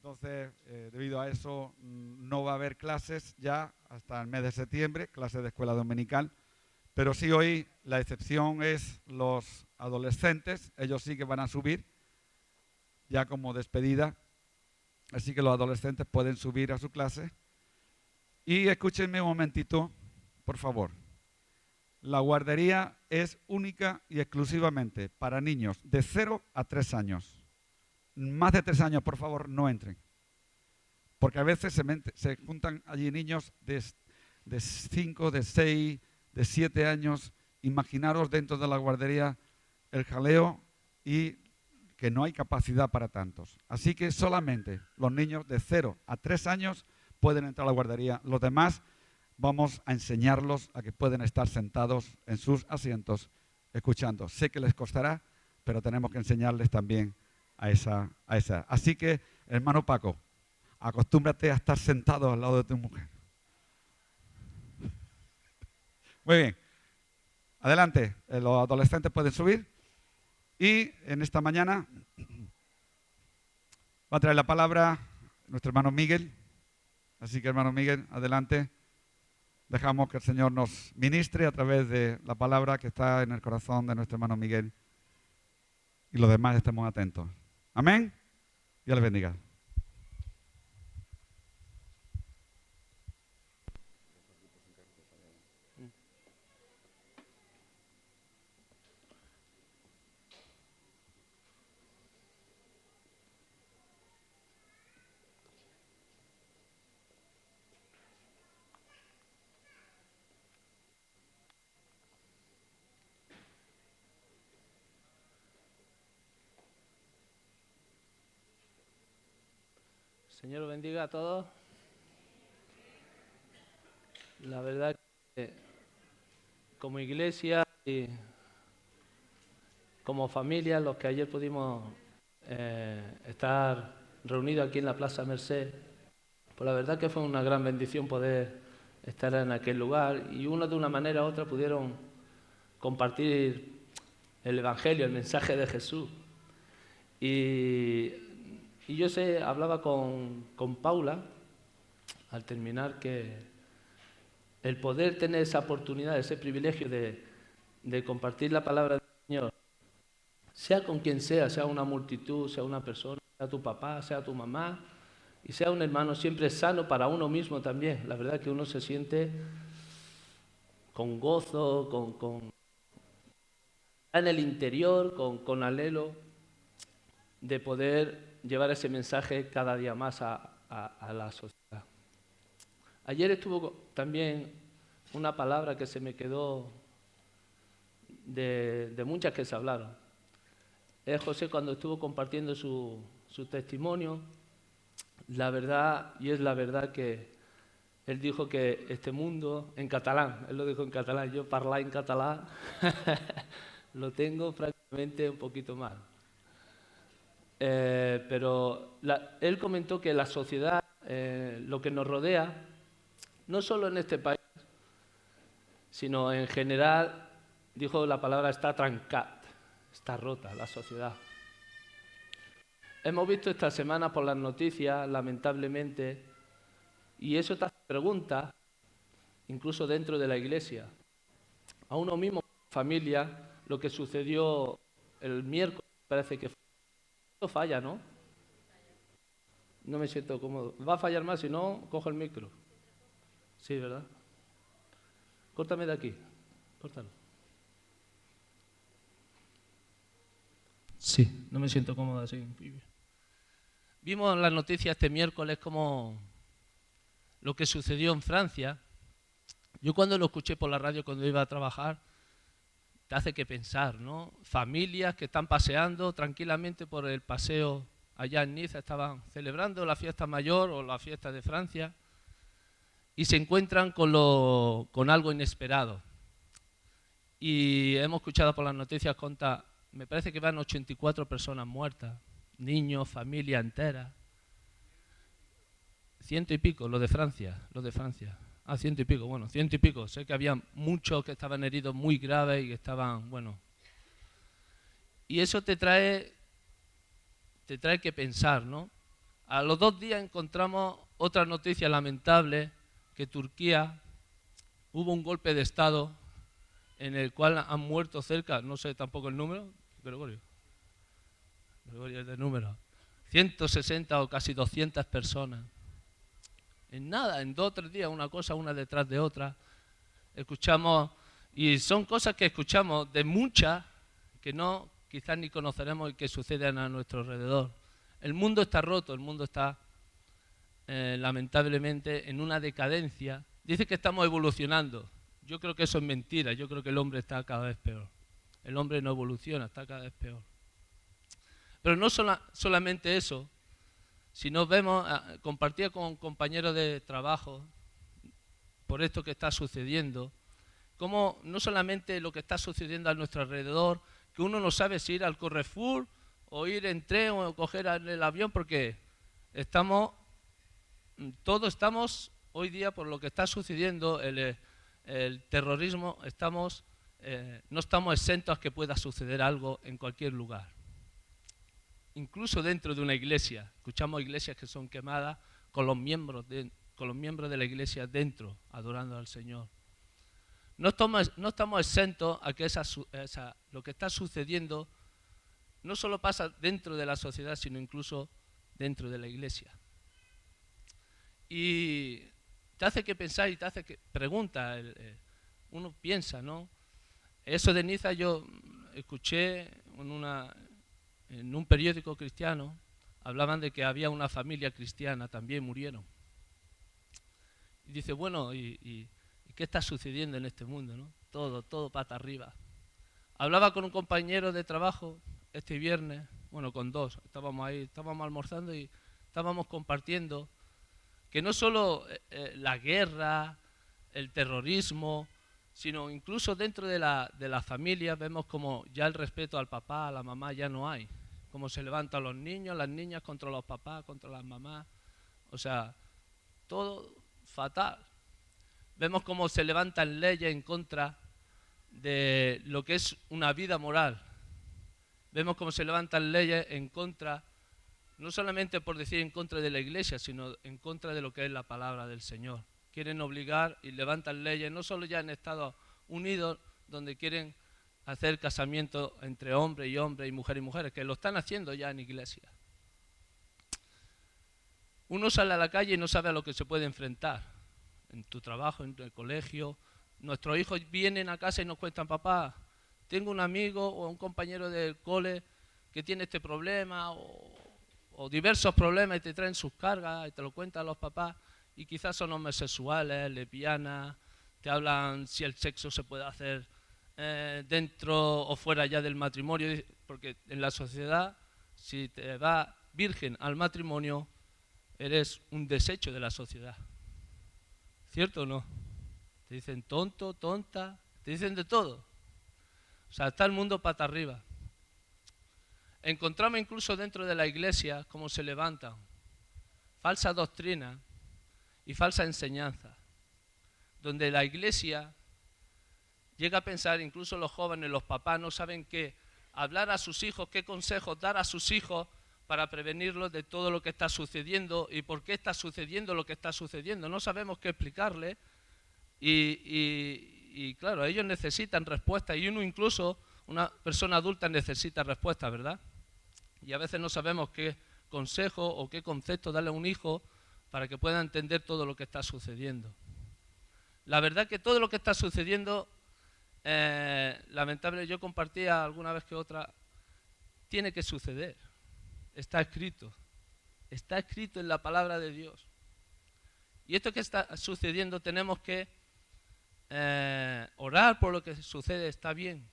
Entonces, debido a eso, no va a haber clases ya hasta el mes de septiembre, clases de escuela dominical. Pero sí hoy la excepción es los adolescentes, ellos sí que van a subir ya como despedida. Así que los adolescentes pueden subir a su clase. Y escúchenme un momentito, por favor. La guardería es única y exclusivamente para niños de 0 a 3 años. Más de 3 años, por favor, no entren. Porque a veces se juntan allí niños de 5, de 6, de 7 años. Imaginaros dentro de la guardería el jaleo y que no hay capacidad para tantos. Así que solamente los niños de 0 a 3 años pueden entrar a la guardería. Los demás vamos a enseñarlos a que pueden estar sentados en sus asientos escuchando. Sé que les costará, pero tenemos que enseñarles también a esa. Así que, hermano Paco, acostúmbrate a estar sentado al lado de tu mujer. Muy bien. Adelante, los adolescentes pueden subir. Y en esta mañana va a traer la palabra nuestro hermano Miguel. Así que, hermano Miguel, adelante. Dejamos que el Señor nos ministre a través de la palabra que está en el corazón de nuestro hermano Miguel. Y los demás estemos atentos. Amén. Dios les bendiga. Señor bendiga a todos. La verdad que como iglesia y como familia, los que ayer pudimos estar reunidos aquí en la Plaza Merced, pues la verdad que fue una gran bendición poder estar en aquel lugar y unos de una manera u otra pudieron compartir el Evangelio, el mensaje de Jesús. Y yo hablaba con Paula al terminar que el poder tener esa oportunidad, ese privilegio de compartir la palabra del Señor, sea con quien sea una multitud, sea una persona, sea tu papá, sea tu mamá, y sea un hermano, siempre es sano para uno mismo también. La verdad que uno se siente con gozo, en el interior, con anhelo de poder llevar ese mensaje cada día más a la sociedad. Ayer estuvo también una palabra que se me quedó de muchas que se hablaron. Es José cuando estuvo compartiendo su testimonio. La verdad, y es la verdad que él dijo que este mundo, en catalán, él lo dijo en catalán, yo parlar en catalán lo tengo francamente un poquito mal. Pero él comentó que la sociedad, lo que nos rodea, no solo en este país, sino en general, dijo la palabra está trencat, está rota la sociedad. Hemos visto esta semana por las noticias, lamentablemente, y eso te hace preguntas, incluso dentro de la iglesia. A uno mismo, familia, lo que sucedió el miércoles, parece que esto falla, ¿no? No me siento cómodo. Va a fallar más, si no, cojo el micro. Sí, ¿verdad? Córtame de aquí. Córtalo. Sí, no me siento cómodo así. Vimos en las noticias este miércoles como lo que sucedió en Francia. Yo cuando lo escuché por la radio cuando iba a trabajar, te hace que pensar, ¿no? Familias que están paseando tranquilamente por el paseo allá en Niza, estaban celebrando la fiesta mayor o la fiesta de Francia y se encuentran con algo inesperado. Y hemos escuchado por las noticias me parece que van 84 personas muertas, niños, familia entera. 100 y pico, lo de Francia. 100 y pico, bueno, 100 y pico. Sé que había muchos que estaban heridos muy graves y que estaban, bueno. Y eso te trae que pensar, ¿no? A los 2 días encontramos otra noticia lamentable, que Turquía hubo un golpe de Estado en el cual han muerto cerca, no sé tampoco el número, Gregorio es de número, 160 o casi 200 personas. En nada, en 2 o 3 días, una cosa una detrás de otra. Escuchamos, y son cosas que escuchamos de muchas que no quizás ni conoceremos y que suceden a nuestro alrededor. El mundo está roto, el mundo está lamentablemente en una decadencia. Dice que estamos evolucionando. Yo creo que eso es mentira, yo creo que el hombre está cada vez peor. El hombre no evoluciona, está cada vez peor. Pero no solamente eso, sino vemos, compartía con compañeros de trabajo por esto que está sucediendo, como no solamente lo que está sucediendo a nuestro alrededor, que uno no sabe si ir al Carrefour o ir en tren o coger el avión, porque todos estamos hoy día por lo que está sucediendo, el terrorismo, no estamos exentos a que pueda suceder algo en cualquier lugar. Incluso dentro de una iglesia, escuchamos iglesias que son quemadas con los miembros de la iglesia dentro, adorando al Señor. No estamos exentos a que lo que está sucediendo no solo pasa dentro de la sociedad, sino incluso dentro de la iglesia. Y te hace que pensar y te hace que pregunta, uno piensa, ¿no? Eso de Niza yo escuché en un periódico cristiano, hablaban de que había una familia cristiana, también murieron. Y dice, bueno, ¿y qué está sucediendo en este mundo, no? Todo pata arriba. Hablaba con un compañero de trabajo este viernes, bueno, con 2, estábamos almorzando y estábamos compartiendo que no solo la guerra, el terrorismo, sino incluso dentro de la familia vemos como ya el respeto al papá, a la mamá ya no hay. Como se levantan los niños, las niñas contra los papás, contra las mamás. O sea, todo fatal. Vemos cómo se levantan leyes en contra de lo que es una vida moral. Vemos cómo se levantan leyes en contra, no solamente por decir en contra de la iglesia, sino en contra de lo que es la palabra del Señor. Quieren obligar y levantan leyes, no solo ya en Estados Unidos, donde quieren hacer casamiento entre hombre y hombre y mujeres, que lo están haciendo ya en iglesia. Uno sale a la calle y no sabe a lo que se puede enfrentar. En tu trabajo, en el colegio. Nuestros hijos vienen a casa y nos cuentan, papá, tengo un amigo o un compañero del cole que tiene este problema o diversos problemas y te traen sus cargas y te lo cuentan los papás y quizás son homosexuales, lesbianas, te hablan si el sexo se puede hacer dentro o fuera ya del matrimonio, porque en la sociedad si te vas virgen al matrimonio eres un desecho de la sociedad. ¿Cierto o no? Te dicen tonto, tonta, te dicen de todo. O sea, está el mundo pata arriba. Encontramos incluso dentro de la iglesia cómo se levantan falsa doctrina y falsa enseñanza, donde la iglesia llega a pensar, incluso los jóvenes, los papás no saben qué hablar a sus hijos, qué consejos dar a sus hijos para prevenirlos de todo lo que está sucediendo y por qué está sucediendo lo que está sucediendo. No sabemos qué explicarle y claro, ellos necesitan respuestas y uno incluso, una persona adulta necesita respuestas, ¿verdad? Y a veces no sabemos qué consejo o qué concepto darle a un hijo para que pueda entender todo lo que está sucediendo. La verdad que todo lo que está sucediendo, lamentable, yo compartía alguna vez que otra, tiene que suceder. Está escrito en la palabra de Dios. Y esto que está sucediendo tenemos que orar por lo que sucede, está bien,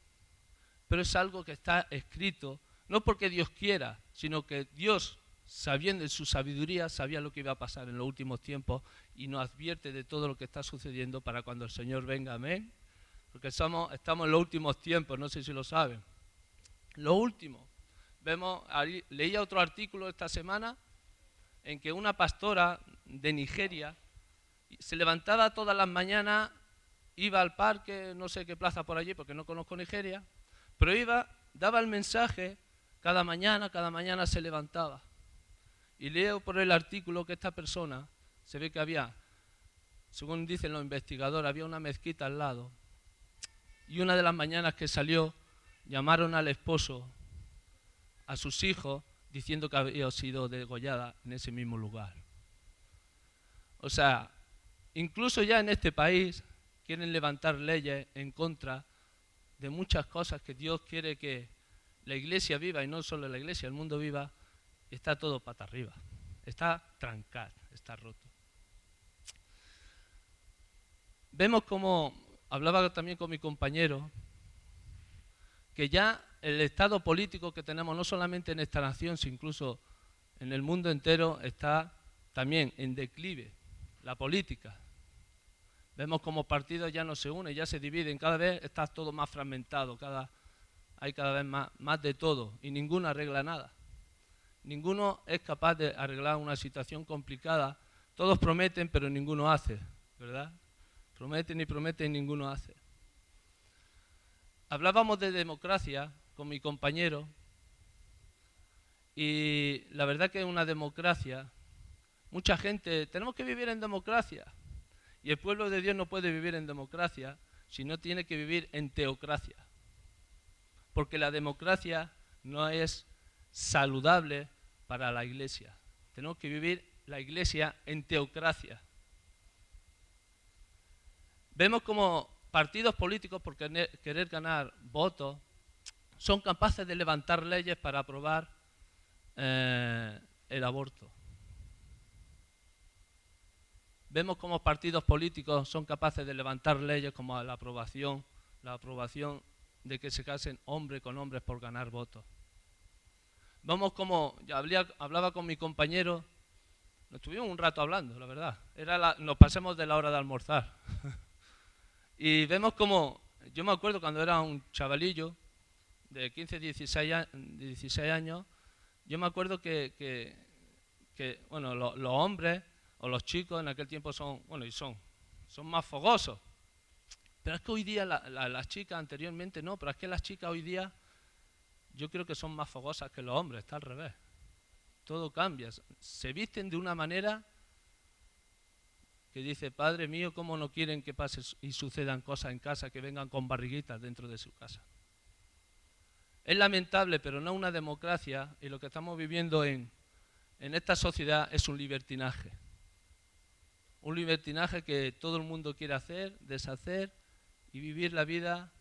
pero es algo que está escrito, no porque Dios quiera, sino que Dios, sabiendo en su sabiduría, sabía lo que iba a pasar en los últimos tiempos y nos advierte de todo lo que está sucediendo para cuando el Señor venga, amén. Porque estamos en los últimos tiempos, no sé si lo saben. Lo último. Leía otro artículo esta semana en que una pastora de Nigeria se levantaba todas las mañanas, iba al parque, no sé qué plaza por allí, porque no conozco Nigeria, pero daba el mensaje cada mañana se levantaba. Y leo por el artículo que esta persona, se ve que había, según dicen los investigadores, había una mezquita al lado. Y una de las mañanas que salió, llamaron al esposo, a sus hijos, diciendo que había sido degollada en ese mismo lugar. O sea, incluso ya en este país quieren levantar leyes en contra de muchas cosas que Dios quiere que la iglesia viva, y no solo la iglesia, el mundo viva. Está todo pata arriba, está trancado, está roto. Vemos como, hablaba también con mi compañero, que ya el estado político que tenemos, no solamente en esta nación, sino incluso en el mundo entero, está también en declive, la política. Vemos como partidos ya no se unen, ya se dividen, cada vez está todo más fragmentado, hay cada vez más de todo y ninguno arregla nada. Ninguno es capaz de arreglar una situación complicada. Todos prometen, pero ninguno hace, ¿verdad? Prometen y ninguno hace. Hablábamos de democracia con mi compañero y la verdad que es una democracia. Mucha gente, tenemos que vivir en democracia. Y el pueblo de Dios no puede vivir en democracia, sino tiene que vivir en teocracia. Porque la democracia no es saludable para la iglesia. Tenemos que vivir la iglesia en teocracia. Vemos como partidos políticos, por querer ganar votos, son capaces de levantar leyes para aprobar el aborto. Vemos como partidos políticos son capaces de levantar leyes como la aprobación de que se casen hombres con hombres por ganar votos. Vemos como, hablaba con mi compañero, nos estuvimos un rato hablando, la verdad. Nos pasamos de la hora de almorzar. Y vemos como, yo me acuerdo cuando era un chavalillo de 15, 16 años, yo me acuerdo que bueno, los hombres o los chicos en aquel tiempo son más fogosos. Pero es que hoy día las chicas anteriormente no, pero es que las chicas hoy día yo creo que son más fogosas que los hombres, está al revés. Todo cambia, se visten de una manera que dice, Padre mío, ¿cómo no quieren que pase y sucedan cosas en casa, que vengan con barriguitas dentro de su casa? Es lamentable, pero no una democracia, y lo que estamos viviendo en esta sociedad es un libertinaje. Un libertinaje que todo el mundo quiere hacer, deshacer y vivir la vida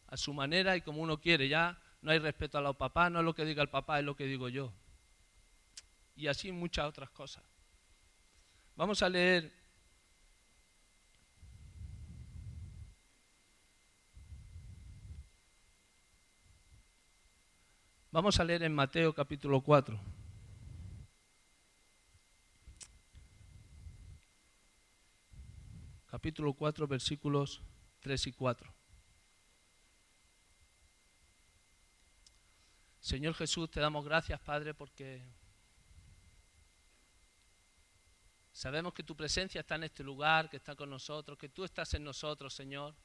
a su manera y como uno quiere. Ya no hay respeto a los papás, no es lo que diga el papá, es lo que digo yo. Y así muchas otras cosas. Vamos a leer en Mateo capítulo 4. Capítulo 4, versículos 3 y 4. Señor Jesús, te damos gracias, Padre, porque sabemos que tu presencia está en este lugar, que está con nosotros, que tú estás en nosotros, Señor.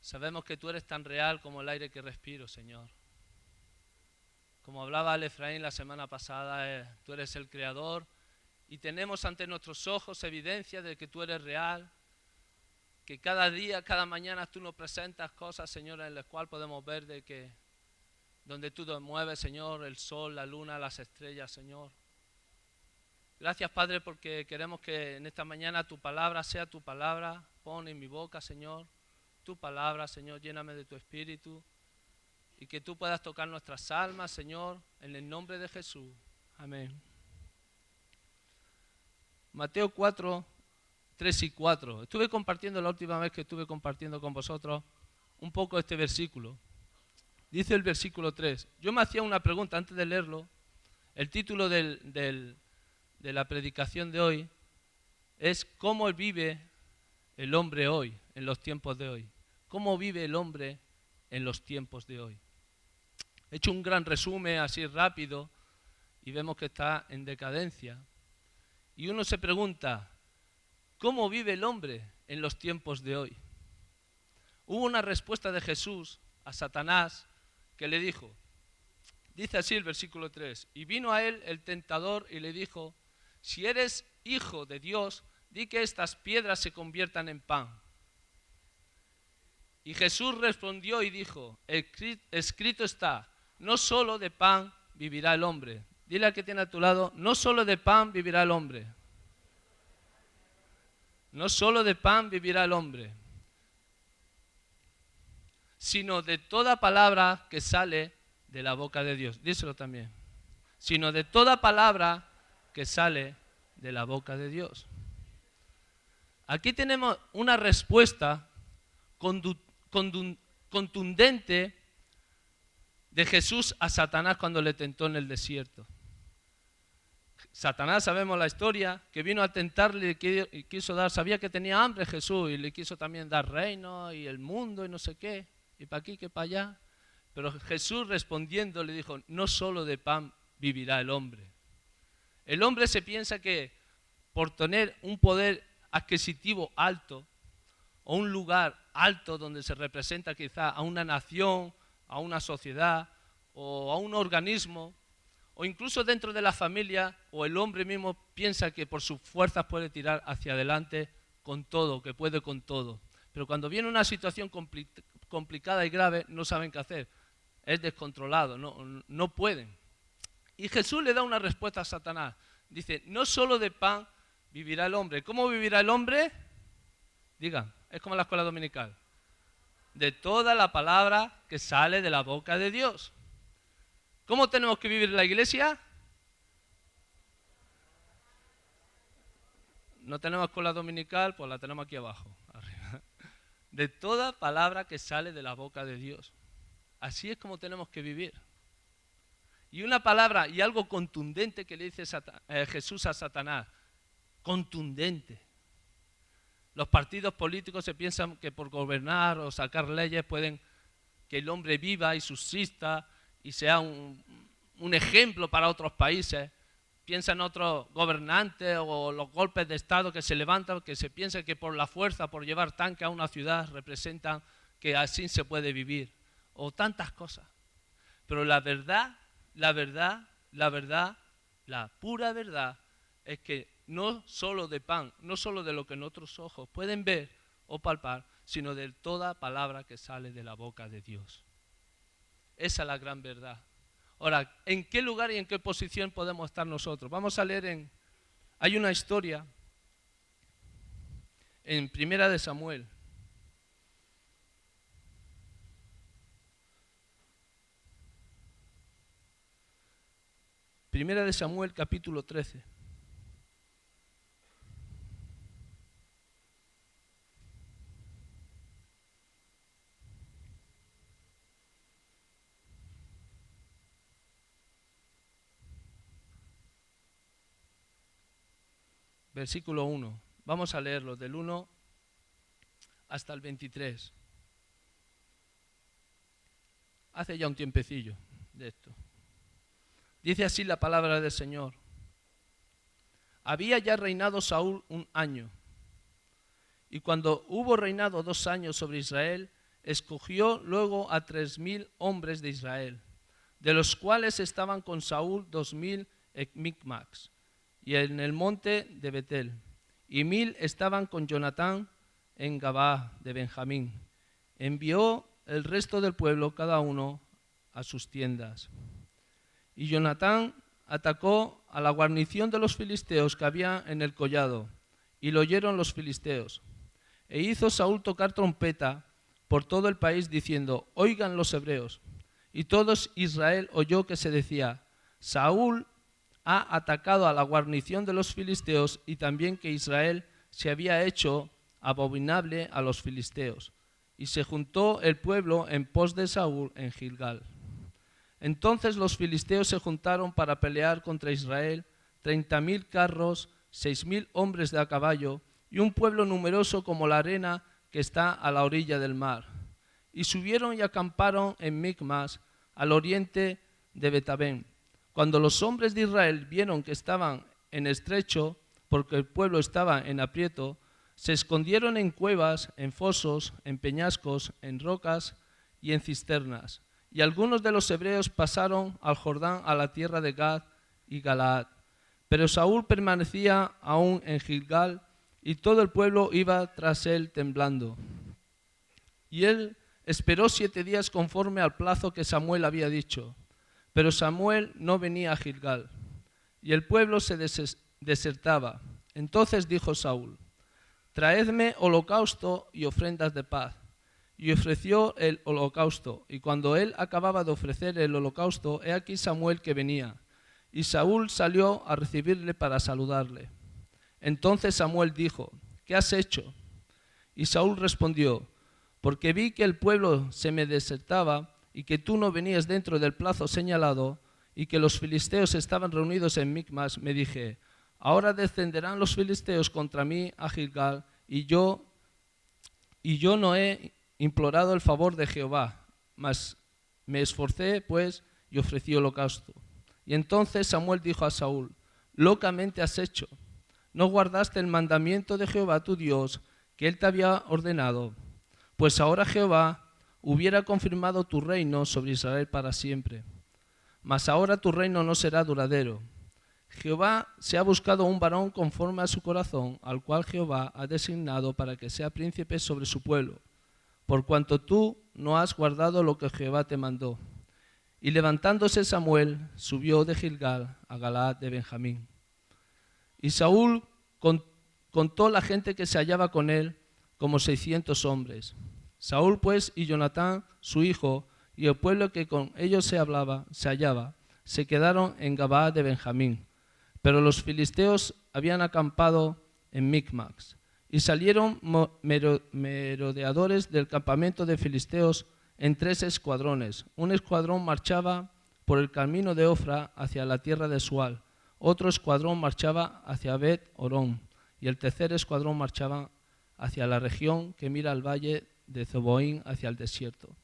Sabemos que tú eres tan real como el aire que respiro, Señor. Como hablaba Efraín la semana pasada, tú eres el Creador y tenemos ante nuestros ojos evidencia de que tú eres real, que cada día, cada mañana tú nos presentas cosas, Señor, en las cuales podemos ver de que donde tú te mueves, Señor, el sol, la luna, las estrellas, Señor. Gracias, Padre, porque queremos que en esta mañana tu palabra sea tu palabra. Pon en mi boca, Señor, tu palabra, Señor, lléname de tu espíritu y que tú puedas tocar nuestras almas, Señor, en el nombre de Jesús. Amén. Mateo 4, 3 y 4. Estuve compartiendo la última vez que estuve compartiendo con vosotros un poco este versículo. Dice el versículo 3. Yo me hacía una pregunta antes de leerlo. El título de la predicación de hoy es ¿cómo vive el hombre hoy, en los tiempos de hoy? ¿Cómo vive el hombre en los tiempos de hoy? He hecho un gran resumen así rápido y vemos que está en decadencia. Y uno se pregunta, ¿cómo vive el hombre en los tiempos de hoy? Hubo una respuesta de Jesús a Satanás que le dijo, Dice así el versículo 3. Y vino a él el tentador y le dijo, si eres hijo de Dios, di que estas piedras se conviertan en pan. Y Jesús respondió y dijo, escrito está, no solo de pan vivirá el hombre. Dile al que tiene a tu lado, no solo de pan vivirá el hombre. No solo de pan vivirá el hombre, sino de toda palabra que sale de la boca de Dios. Díselo también. Sino de toda palabra que sale de la boca de Dios. Aquí tenemos una respuesta contundente de Jesús a Satanás cuando le tentó en el desierto. Satanás, sabemos la historia, que vino a tentarle y quiso dar, sabía que tenía hambre Jesús y le quiso también dar reino y el mundo y no sé qué, y para aquí que para allá. Pero Jesús respondiendo le dijo, no solo de pan vivirá el hombre. El hombre se piensa que por tener un poder adquisitivo alto o un lugar alto donde se representa quizá a una nación, a una sociedad o a un organismo, o incluso dentro de la familia, o el hombre mismo piensa que por sus fuerzas puede tirar hacia adelante con todo, que puede con todo. Pero cuando viene una situación complicada y grave, no saben qué hacer. Es descontrolado, no pueden. Y Jesús le da una respuesta a Satanás. Dice, no solo de pan vivirá el hombre. ¿Cómo vivirá el hombre? Digan, es como en la escuela dominical. De toda la palabra que sale de la boca de Dios. ¿Cómo tenemos que vivir en la iglesia? No tenemos escuela dominical, pues la tenemos aquí abajo, arriba. De toda palabra que sale de la boca de Dios. Así es como tenemos que vivir. Y una palabra y algo contundente que le dice Jesús a Satanás. Contundente. Los partidos políticos se piensan que por gobernar o sacar leyes pueden que el hombre viva y subsista y sea un ejemplo para otros países. Piensan otros gobernantes o los golpes de Estado que se levantan, que se piensa que por la fuerza, por llevar tanque a una ciudad, representan que así se puede vivir. O tantas cosas. Pero la pura verdad es que no solo de pan, no solo de lo que nuestros ojos pueden ver o palpar, sino de toda palabra que sale de la boca de Dios. Esa es la gran verdad. Ahora, ¿en qué lugar y en qué posición podemos estar nosotros? Vamos a leer hay una historia en Primera de Samuel. Primera de Samuel, capítulo 13. Versículo 1. Vamos a leerlo del 1 hasta el 23. Hace ya un tiempecillo de esto. Dice así la palabra del Señor. Había ya reinado Saúl 1 año, y cuando hubo reinado 2 años sobre Israel, escogió luego a 3,000 hombres de Israel, de los cuales estaban con Saúl 2,000 en Micmax, y en el monte de Betel, y 1,000 estaban con Jonatán en Gabaa de Benjamín. Envió el resto del pueblo, cada uno a sus tiendas. Y Jonatán atacó a la guarnición de los filisteos que había en el collado, y lo oyeron los filisteos. E hizo Saúl tocar trompeta por todo el país, diciendo, oigan los hebreos. Y todo Israel oyó que se decía, Saúl ha atacado a la guarnición de los filisteos, y también que Israel se había hecho abominable a los filisteos. Y se juntó el pueblo en pos de Saúl en Gilgal. Entonces los filisteos se juntaron para pelear contra Israel, 30,000 carros, 6,000 hombres de a caballo, y un pueblo numeroso como la arena que está a la orilla del mar. Y subieron y acamparon en Micmas, al oriente de Betabén. Cuando los hombres de Israel vieron que estaban en estrecho, porque el pueblo estaba en aprieto, se escondieron en cuevas, en fosos, en peñascos, en rocas y en cisternas. Y algunos de los hebreos pasaron al Jordán a la tierra de Gad y Galaad. Pero Saúl permanecía aún en Gilgal y todo el pueblo iba tras él temblando. Y él esperó 7 días conforme al plazo que Samuel había dicho. Pero Samuel no venía a Gilgal y el pueblo se desertaba. Entonces dijo Saúl: traedme holocausto y ofrendas de paz. Y ofreció el holocausto. Y cuando él acababa de ofrecer el holocausto, he aquí Samuel que venía. Y Saúl salió a recibirle para saludarle. Entonces Samuel dijo: ¿qué has hecho? Y Saúl respondió: porque vi que el pueblo se me desertaba y que tú no venías dentro del plazo señalado y que los filisteos estaban reunidos en Micmas, me dije: ahora descenderán los filisteos contra mí a Gilgal y yo no he implorado el favor de Jehová, mas me esforcé pues y ofrecí holocausto. Y entonces Samuel dijo a Saúl: locamente has hecho, no guardaste el mandamiento de Jehová tu Dios que él te había ordenado, pues ahora Jehová hubiera confirmado tu reino sobre Israel para siempre. Mas ahora tu reino no será duradero. Jehová se ha buscado un varón conforme a su corazón, al cual Jehová ha designado para que sea príncipe sobre su pueblo, por cuanto tú no has guardado lo que Jehová te mandó. Y levantándose Samuel, subió de Gilgal a Galaad de Benjamín. Y Saúl contó la gente que se hallaba con él, como 600 hombres. Saúl pues y Jonatán, su hijo, y el pueblo que con ellos se hallaba, se quedaron en Gabaa de Benjamín. Pero los filisteos habían acampado en Micmax. Y salieron merodeadores del campamento de filisteos en 3 escuadrones. Un escuadrón marchaba por el camino de Ofra hacia la tierra de Sual. Otro escuadrón marchaba hacia Bet-Orón. Y el tercer escuadrón marchaba hacia la región que mira al valle de Zeboín hacia el desierto.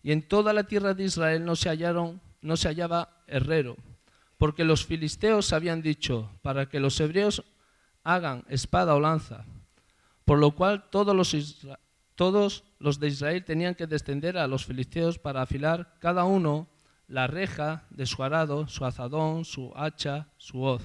Y en toda la tierra de Israel no se hallaba herrero, porque los filisteos habían dicho: para que los hebreos hagan espada o lanza, por lo cual todos los de Israel tenían que descender a los filisteos para afilar cada uno la reja de su arado, su azadón, su hacha, su hoz.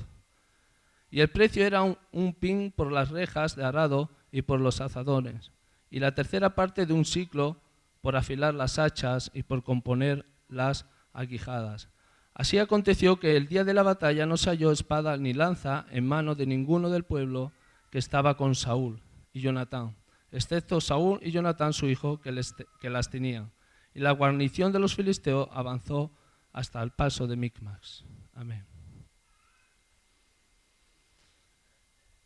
Y el precio era un pin por las rejas de arado y por los azadones, y la tercera parte de un siclo por afilar las hachas y por componer las aguijadas. Así aconteció que el día de la batalla no se halló espada ni lanza en mano de ninguno del pueblo que estaba con Saúl y Jonatán, excepto Saúl y Jonatán su hijo, que las tenían. Y la guarnición de los filisteos avanzó hasta el paso de Micmax. Amén.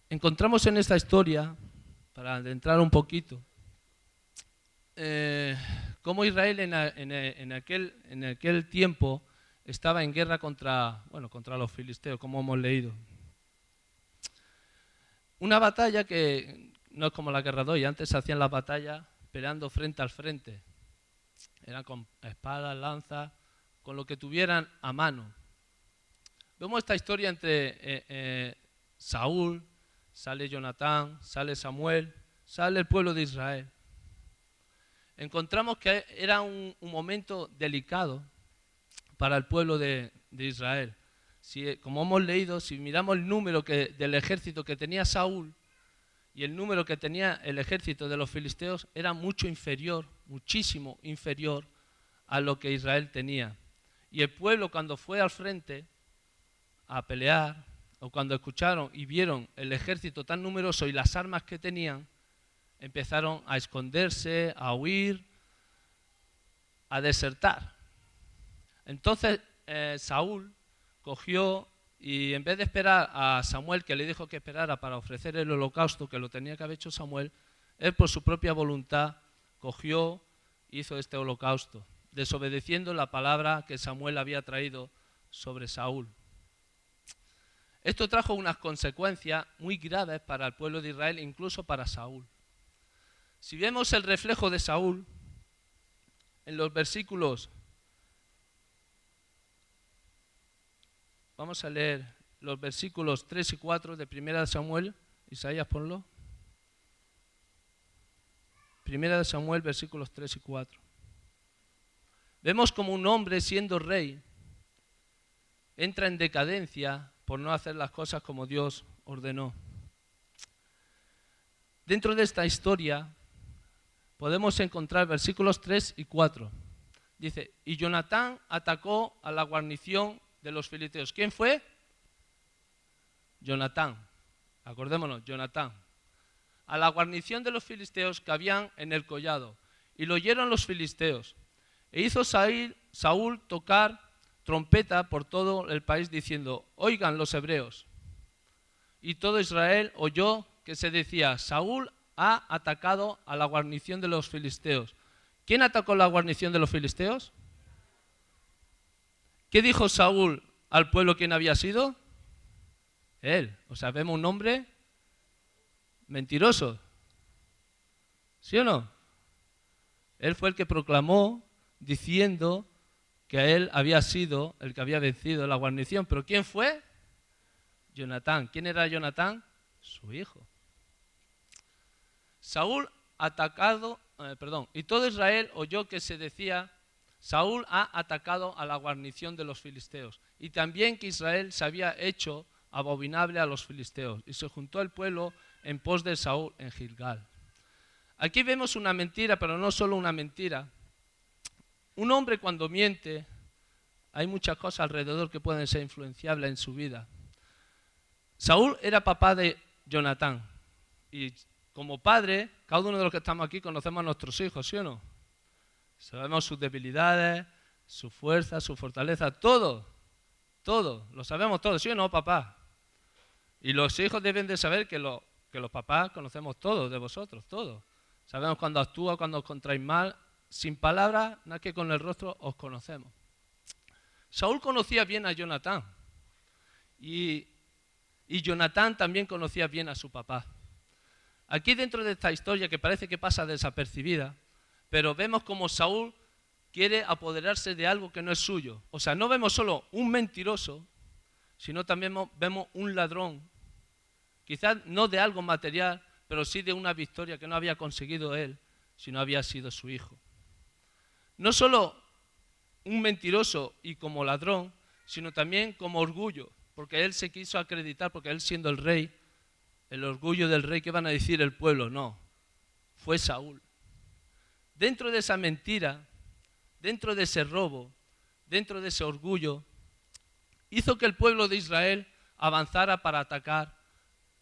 Encontramos en esta historia, para adentrar un poquito, cómo Israel en aquel tiempo estaba en guerra contra los filisteos, como hemos leído. Una batalla que no es como la guerra de hoy. Antes se hacían las batallas peleando frente al frente. Eran con espadas, lanzas, con lo que tuvieran a mano. Vemos esta historia entre Saúl, sale Jonatán, sale Samuel, sale el pueblo de Israel. Encontramos que era un momento delicado para el pueblo de Israel. Como hemos leído, si miramos el número del ejército que tenía Saúl y el número que tenía el ejército de los filisteos, era mucho inferior, muchísimo inferior a lo que Israel tenía. Y el pueblo, cuando fue al frente a pelear, o cuando escucharon y vieron el ejército tan numeroso y las armas que tenían, empezaron a esconderse, a huir, a desertar. Entonces Saúl cogió y en vez de esperar a Samuel, que le dijo que esperara para ofrecer el holocausto, que lo tenía que haber hecho Samuel, él por su propia voluntad cogió e hizo este holocausto, desobedeciendo la palabra que Samuel había traído sobre Saúl. Esto trajo unas consecuencias muy graves para el pueblo de Israel, incluso para Saúl. Si vemos el reflejo de Saúl en los versículos, vamos a leer los versículos 3 y 4 de 1 Samuel. Isaías, ponlo. 1 Samuel, versículos 3 y 4. Vemos como un hombre siendo rey entra en decadencia por no hacer las cosas como Dios ordenó. Dentro de esta historia podemos encontrar versículos 3 y 4. Dice, y Jonatán atacó a la guarnición de los filisteos. ¿Quién fue? Jonatán. Acordémonos, Jonatán. A la guarnición de los filisteos que habían en el collado. Y lo oyeron los filisteos. E hizo Saúl tocar trompeta por todo el país diciendo, oigan los hebreos. Y todo Israel oyó que se decía, Saúl ha atacado a la guarnición de los filisteos. ¿Quién atacó la guarnición de los filisteos? ¿Qué dijo Saúl al pueblo quién había sido? Él. O sea, vemos un hombre mentiroso. ¿Sí o no? Él fue el que proclamó diciendo que él había sido el que había vencido la guarnición. ¿Pero quién fue? Jonatán. ¿Quién era Jonatán? Su hijo. Saúl y todo Israel oyó que se decía, Saúl ha atacado a la guarnición de los filisteos, y también que Israel se había hecho abominable a los filisteos, y se juntó el pueblo en pos de Saúl en Gilgal. Aquí vemos una mentira, pero no solo una mentira. Un hombre cuando miente, hay muchas cosas alrededor que pueden ser influenciables en su vida. Saúl era papá de Jonatán, y como padre, cada uno de los que estamos aquí conocemos a nuestros hijos, ¿sí o no? Sabemos sus debilidades, su fuerza, su fortaleza, todo, lo sabemos todo, ¿sí o no, papá? Y los hijos deben de saber que los papás conocemos todo de vosotros, todo. Sabemos cuando actúa, cuando os contraéis mal, sin palabras, nada que con el rostro os conocemos. Saúl conocía bien a Jonatán y Jonatán también conocía bien a su papá. Aquí dentro de esta historia que parece que pasa desapercibida, pero vemos como Saúl quiere apoderarse de algo que no es suyo. O sea, no vemos solo un mentiroso, sino también vemos un ladrón, quizás no de algo material, pero sí de una victoria que no había conseguido él, sino había sido su hijo. No solo un mentiroso y como ladrón, sino también como orgullo, porque él se quiso acreditar, porque él siendo el rey, el orgullo del rey, ¿qué van a decir el pueblo? No, fue Saúl. Dentro de esa mentira, dentro de ese robo, dentro de ese orgullo, hizo que el pueblo de Israel avanzara para atacar,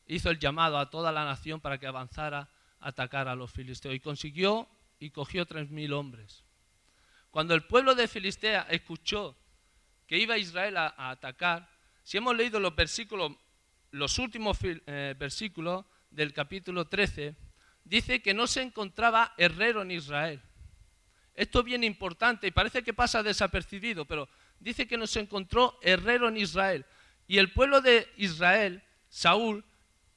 hizo el llamado a toda la nación para que avanzara a atacar a los filisteos y consiguió y cogió 3.000 hombres. Cuando el pueblo de Filistea escuchó que iba Israel a atacar, si hemos leído los versículos, los últimos versículos del capítulo 13, dice que no se encontraba herrero en Israel. Esto es bien importante y parece que pasa desapercibido, pero dice que no se encontró herrero en Israel. Y el pueblo de Israel, Saúl,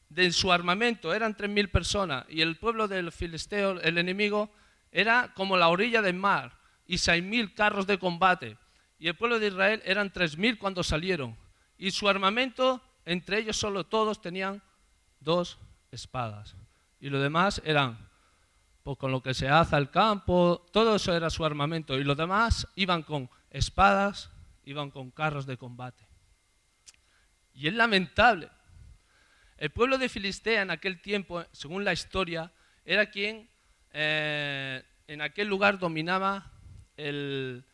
de su armamento eran 3.000 personas y el pueblo del filisteo, el enemigo, era como la orilla del mar y 6.000 carros de combate. Y el pueblo de Israel eran 3.000 cuando salieron. Y su armamento, entre ellos solo todos tenían 2 espadas. Y lo demás eran, pues con lo que se hace al campo, todo eso era su armamento. Y los demás iban con espadas, iban con carros de combate. Y es lamentable. El pueblo de Filistea en aquel tiempo, según la historia, era quien en aquel lugar dominaba el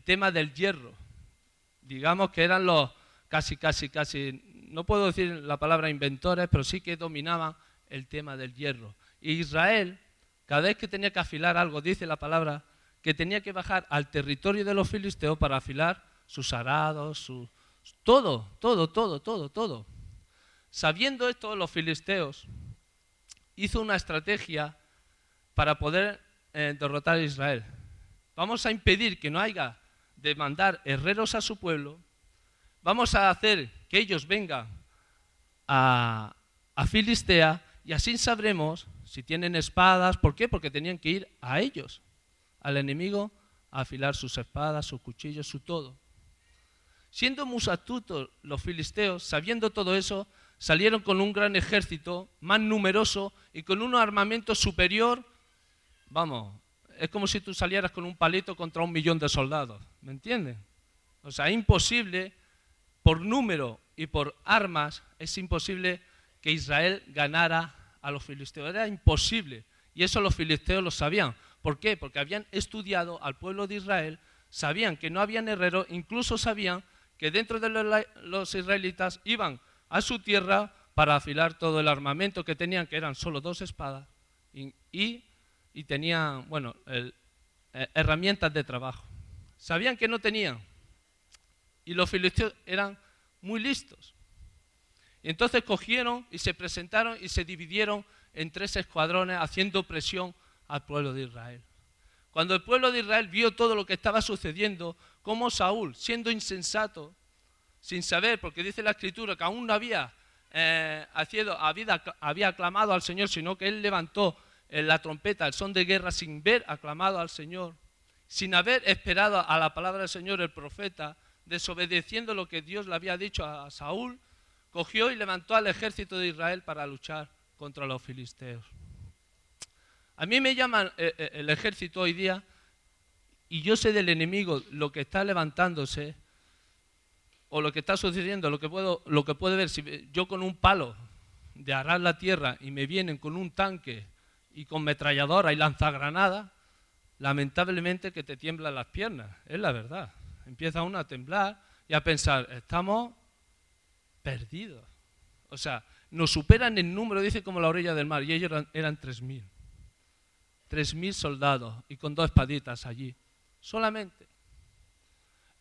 tema del hierro. Digamos que eran los casi, no puedo decir la palabra inventores, pero sí que dominaban el tema del hierro. Y Israel, cada vez que tenía que afilar algo, dice la palabra, que tenía que bajar al territorio de los filisteos para afilar sus arados, todo. Sabiendo esto, los filisteos hizo una estrategia para poder derrotar a Israel. Vamos a impedir que no haya de mandar herreros a su pueblo. Vamos a hacer que ellos vengan a Filistea y así sabremos si tienen espadas. ¿Por qué? Porque tenían que ir a ellos, al enemigo, a afilar sus espadas, sus cuchillos, su todo. Siendo muy astutos los filisteos, sabiendo todo eso, salieron con un gran ejército, más numeroso y con un armamento superior. Vamos, es como si tú salieras con un palito contra 1 millón de soldados, ¿me entienden? O sea, es imposible, por número y por armas, es imposible que Israel ganara a los filisteos. Era imposible. Y eso los filisteos lo sabían. ¿Por qué? Porque habían estudiado al pueblo de Israel, sabían que no habían herreros, incluso sabían que dentro de los israelitas iban a su tierra para afilar todo el armamento que tenían, que eran solo 2 espadas, y tenían, bueno, herramientas de trabajo. Sabían que no tenían. Y los filisteos eran muy listos. Y entonces cogieron y se presentaron y se dividieron en 3 escuadrones haciendo presión al pueblo de Israel. Cuando el pueblo de Israel vio todo lo que estaba sucediendo, como Saúl, siendo insensato, sin saber, porque dice la Escritura que aún no había aclamado al Señor, sino que él levantó la trompeta, el son de guerra, sin ver aclamado al Señor, sin haber esperado a la palabra del Señor el profeta, desobedeciendo lo que Dios le había dicho a Saúl, cogió y levantó al ejército de Israel para luchar contra los filisteos. A mí me llaman el ejército hoy día, y yo sé del enemigo lo que está levantándose, o lo que está sucediendo, lo que puedo ver. Si yo con un palo de arar la tierra y me vienen con un tanque y con metralladora y lanzagranadas, lamentablemente que te tiemblan las piernas, es la verdad. Empieza uno a temblar y a pensar, estamos perdidos. O sea, nos superan en número, dice, como la orilla del mar, y ellos eran 3.000. 3.000 soldados y con 2 espaditas allí, solamente.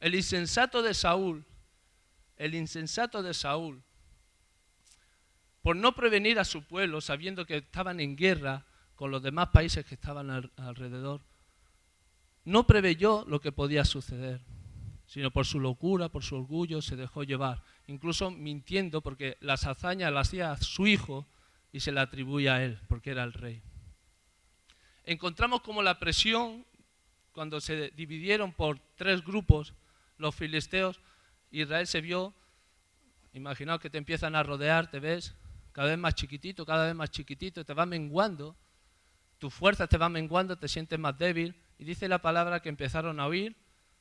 El insensato de Saúl, por no prevenir a su pueblo, sabiendo que estaban en guerra con los demás países que estaban alrededor, no preveyó lo que podía suceder, sino por su locura, por su orgullo, se dejó llevar, incluso mintiendo, porque las hazañas las hacía a su hijo y se la atribuye a él, porque era el rey. Encontramos como la presión, cuando se dividieron por 3 grupos, los filisteos, Israel se vio, imaginaos que te empiezan a rodear, te ves cada vez más chiquitito, te va menguando, tu fuerza te va menguando, te sientes más débil, y dice la palabra que empezaron a huir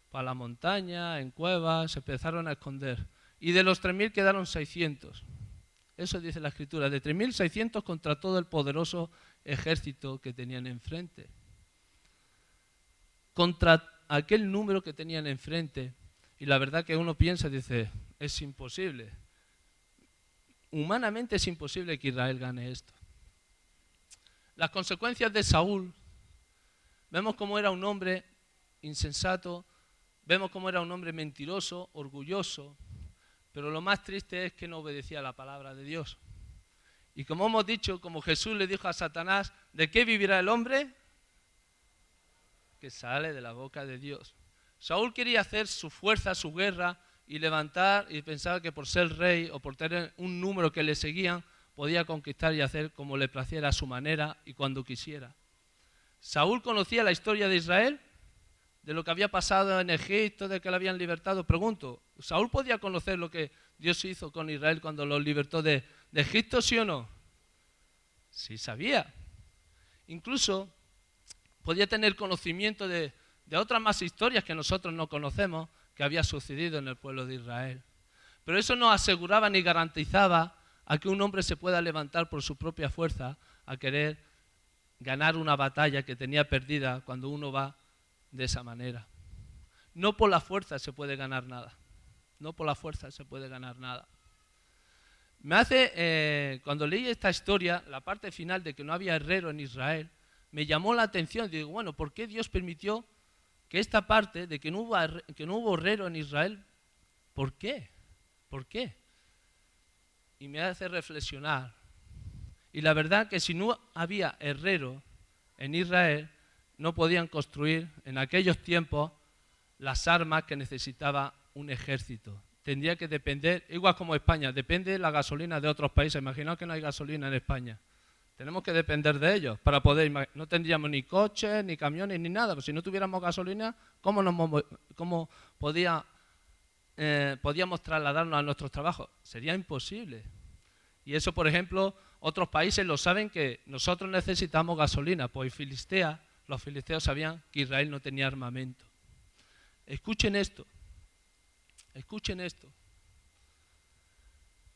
para la montaña, en cuevas, se empezaron a esconder. Y de los 3.000 quedaron 600. Eso dice la Escritura, de 3.600 contra todo el poderoso ejército que tenían enfrente. Contra aquel número que tenían enfrente, y la verdad que uno piensa, dice, es imposible. Humanamente es imposible que Israel gane esto. Las consecuencias de Saúl, vemos cómo era un hombre insensato, vemos cómo era un hombre mentiroso, orgulloso, pero lo más triste es que no obedecía a la palabra de Dios. Y como hemos dicho, como Jesús le dijo a Satanás, ¿de qué vivirá el hombre? Que sale de la boca de Dios. Saúl quería hacer su fuerza, su guerra, y levantar, y pensaba que por ser rey o por tener un número que le seguían, podía conquistar y hacer como le placiera a su manera y cuando quisiera. Saúl conocía la historia de Israel, de lo que había pasado en Egipto, de que lo habían libertado. Pregunto, ¿Saúl podía conocer lo que Dios hizo con Israel cuando los libertó de Egipto, sí o no? Sí sabía. Incluso podía tener conocimiento de otras más historias que nosotros no conocemos que había sucedido en el pueblo de Israel. Pero eso no aseguraba ni garantizaba a que un hombre se pueda levantar por su propia fuerza a querer ganar una batalla que tenía perdida cuando uno va de esa manera. No por la fuerza se puede ganar nada. No por la fuerza se puede ganar nada. Me hace, cuando leí esta historia, la parte final de que no había herrero en Israel, me llamó la atención. Digo, bueno, ¿por qué Dios permitió que esta parte de que no hubo herrero en Israel? ¿Por qué? ¿Por qué? Y me hace reflexionar. Y la verdad que si no había herrero en Israel, no podían construir en aquellos tiempos las armas que necesitaba un ejército. Tendría que depender, igual como España, depende de la gasolina de otros países. Imaginaos que no hay gasolina en España. Tenemos que depender de ellos para poder, no tendríamos ni coches, ni camiones, ni nada. Pues si no tuviéramos gasolina, ¿cómo podíamos trasladarnos a nuestros trabajos? Sería imposible. Y eso, por ejemplo, otros países lo saben que nosotros necesitamos gasolina. Pues Filistea Los filisteos sabían que Israel no tenía armamento. Escuchen esto. Escuchen esto.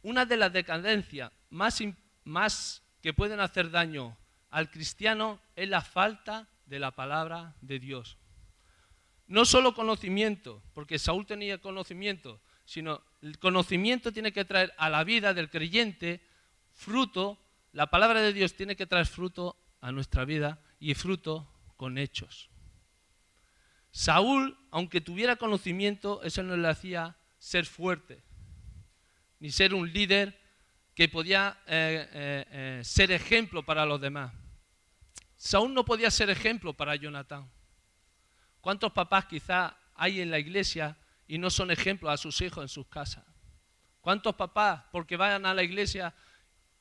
Una de las decadencias más que pueden hacer daño al cristiano es la falta de la palabra de Dios. No solo conocimiento, porque Saúl tenía conocimiento, sino el conocimiento tiene que traer a la vida del creyente fruto. La palabra de Dios tiene que traer fruto a nuestra vida y fruto con hechos. Saúl, aunque tuviera conocimiento, eso no le hacía ser fuerte, ni ser un líder que podía ser ejemplo para los demás. Saúl no podía ser ejemplo para Jonatán. ¿Cuántos papás quizás hay en la iglesia y no son ejemplos a sus hijos en sus casas? ¿Cuántos papás, porque vayan a la iglesia?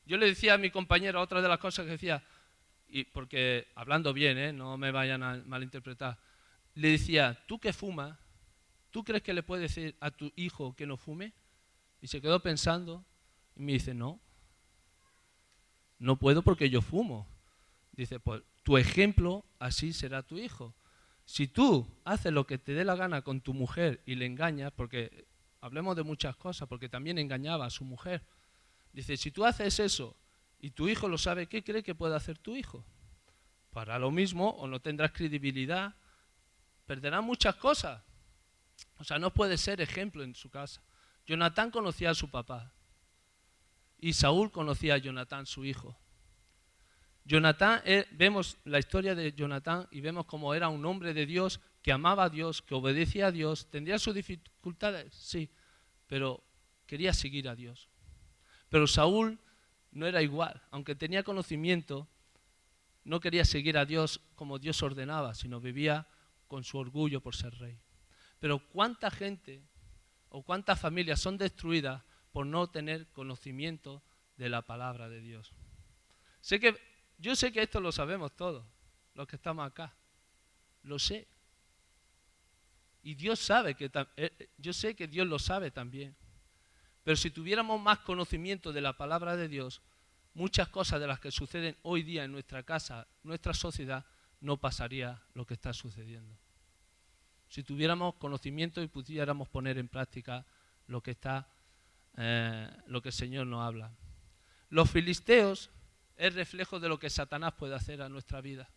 Yo le decía a mi compañero, otra de las cosas que decía, y porque hablando bien, no me vayan a malinterpretar, le decía, tú que fumas, ¿tú crees que le puedes decir a tu hijo que no fume? Y se quedó pensando y me dice, no puedo porque yo fumo. Dice, pues tu ejemplo así será tu hijo. Si tú haces lo que te dé la gana con tu mujer y le engañas, porque hablemos de muchas cosas, porque también engañaba a su mujer. Dice, si tú haces eso y tu hijo lo sabe, ¿qué cree que puede hacer tu hijo? Para lo mismo, o no tendrás credibilidad, perderás muchas cosas. O sea, no puede ser ejemplo en su casa. Jonatán conocía a su papá y Saúl conocía a Jonatán, su hijo. Jonatán, vemos la historia de Jonatán y vemos cómo era un hombre de Dios, que amaba a Dios, que obedecía a Dios. ¿Tendría sus dificultades? Sí, pero quería seguir a Dios. Pero Saúl no era igual, aunque tenía conocimiento, no quería seguir a Dios como Dios ordenaba, sino vivía con su orgullo por ser rey. Pero ¿cuánta gente o cuántas familias son destruidas por no tener conocimiento de la palabra de Dios? Yo sé que esto lo sabemos todos, los que estamos acá. Lo sé. Y Dios sabe yo sé que Dios lo sabe también. Pero si tuviéramos más conocimiento de la palabra de Dios, muchas cosas de las que suceden hoy día en nuestra casa, nuestra sociedad, no pasaría lo que está sucediendo. Si tuviéramos conocimiento y pudiéramos poner en práctica lo que el Señor nos habla. Los filisteos es reflejo de lo que Satanás puede hacer a nuestra vida.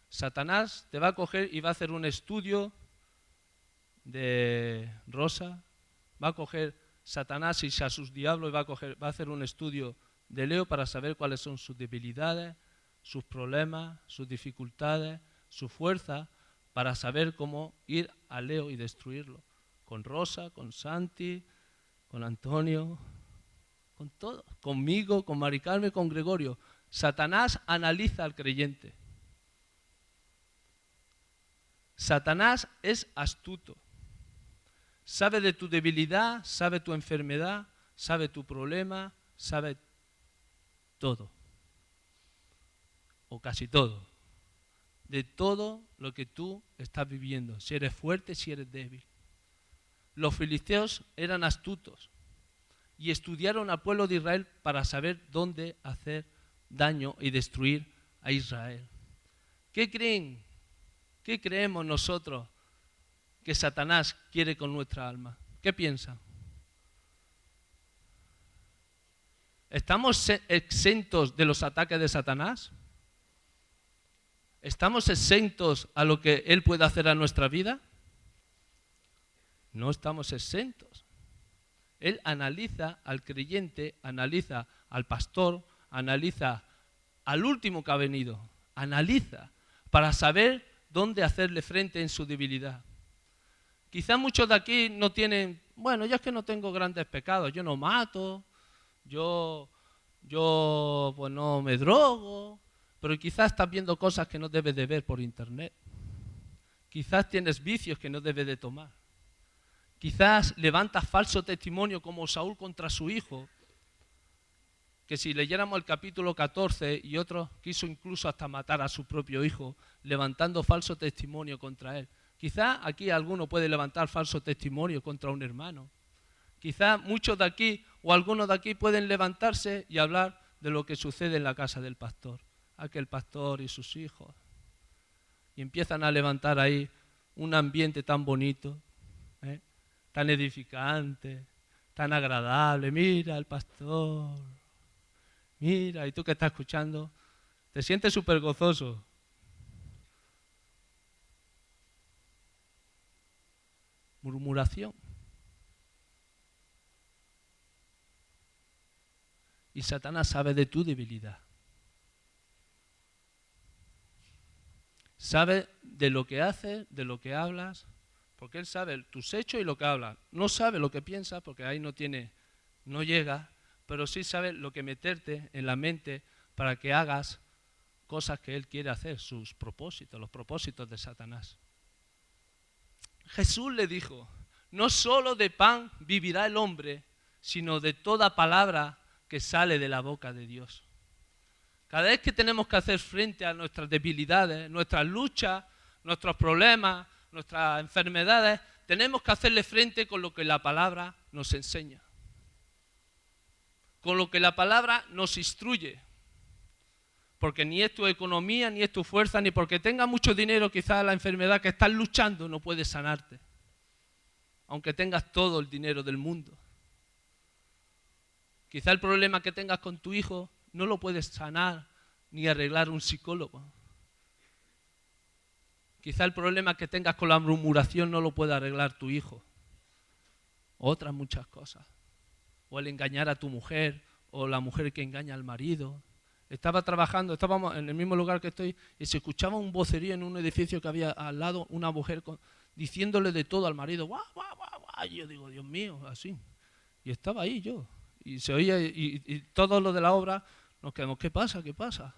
Satanás te va a coger y va a hacer un estudio de Rosa, va a coger Satanás y a sus diablos y va a hacer un estudio de Leo para saber cuáles son sus debilidades, sus problemas, sus dificultades, su fuerza, para saber cómo ir a Leo y destruirlo. Con Rosa, con Santi, con Antonio, con todo, conmigo, con Mari Carmen, con Gregorio. Satanás analiza al creyente. Satanás es astuto. Sabe de tu debilidad, sabe tu enfermedad, sabe tu problema, sabe todo. O casi todo. De todo lo que tú estás viviendo. Si eres fuerte, si eres débil. Los filisteos eran astutos y estudiaron al pueblo de Israel para saber dónde hacer daño y destruir a Israel. ¿Qué creen? ¿Qué creemos nosotros que Satanás quiere con nuestra alma? ¿Qué piensan? ¿Estamos exentos de los ataques de Satanás? ¿Estamos exentos a lo que él puede hacer a nuestra vida? No estamos exentos. Él analiza al creyente, analiza al pastor, analiza al último que ha venido, analiza para saber dónde hacerle frente en su debilidad. Quizás muchos de aquí no tienen, bueno, yo es que no tengo grandes pecados, yo no mato, yo pues no me drogo, pero quizás estás viendo cosas que no debes de ver por internet. Quizás tienes vicios que no debes de tomar. Quizás levantas falso testimonio como Saúl contra su hijo, que si leyéramos el capítulo 14 y otro quiso incluso hasta matar a su propio hijo, levantando falso testimonio contra él. Quizás aquí alguno puede levantar falso testimonio contra un hermano. Quizás muchos de aquí o algunos de aquí pueden levantarse y hablar de lo que sucede en la casa del pastor. Aquel pastor y sus hijos. y empiezan a levantar ahí un ambiente tan bonito, tan edificante, tan agradable. Mira el pastor, mira, y tú que estás escuchando, te sientes súper gozoso. Murmuración. Y Satanás sabe de tu debilidad. Sabe de lo que haces, de lo que hablas, porque él sabe tus hechos y lo que hablas. No sabe lo que piensas, porque ahí no llega, pero sí sabe lo que meterte en la mente para que hagas cosas que él quiere hacer, sus propósitos, los propósitos de Satanás. Jesús le dijo, no solo de pan vivirá el hombre, sino de toda palabra que sale de la boca de Dios. Cada vez que tenemos que hacer frente a nuestras debilidades, nuestras luchas, nuestros problemas, nuestras enfermedades, tenemos que hacerle frente con lo que la palabra nos enseña, con lo que la palabra nos instruye. Porque ni es tu economía, ni es tu fuerza, ni porque tengas mucho dinero, quizás la enfermedad que estás luchando no puede sanarte, aunque tengas todo el dinero del mundo. Quizá el problema que tengas con tu hijo no lo puedes sanar ni arreglar un psicólogo. Quizá el problema que tengas con la murmuración no lo puede arreglar tu hijo. Otras muchas cosas. O el engañar a tu mujer, o la mujer que engaña al marido. Estábamos en el mismo lugar que estoy, y se escuchaba un vocerío en un edificio que había al lado, una mujer diciéndole de todo al marido. ¡Guau, guau, guau, guau! Y yo digo, Dios mío, así. Y estaba ahí yo. Y se oía, y todos los de la obra nos quedamos, ¿qué pasa? ¿Qué pasa?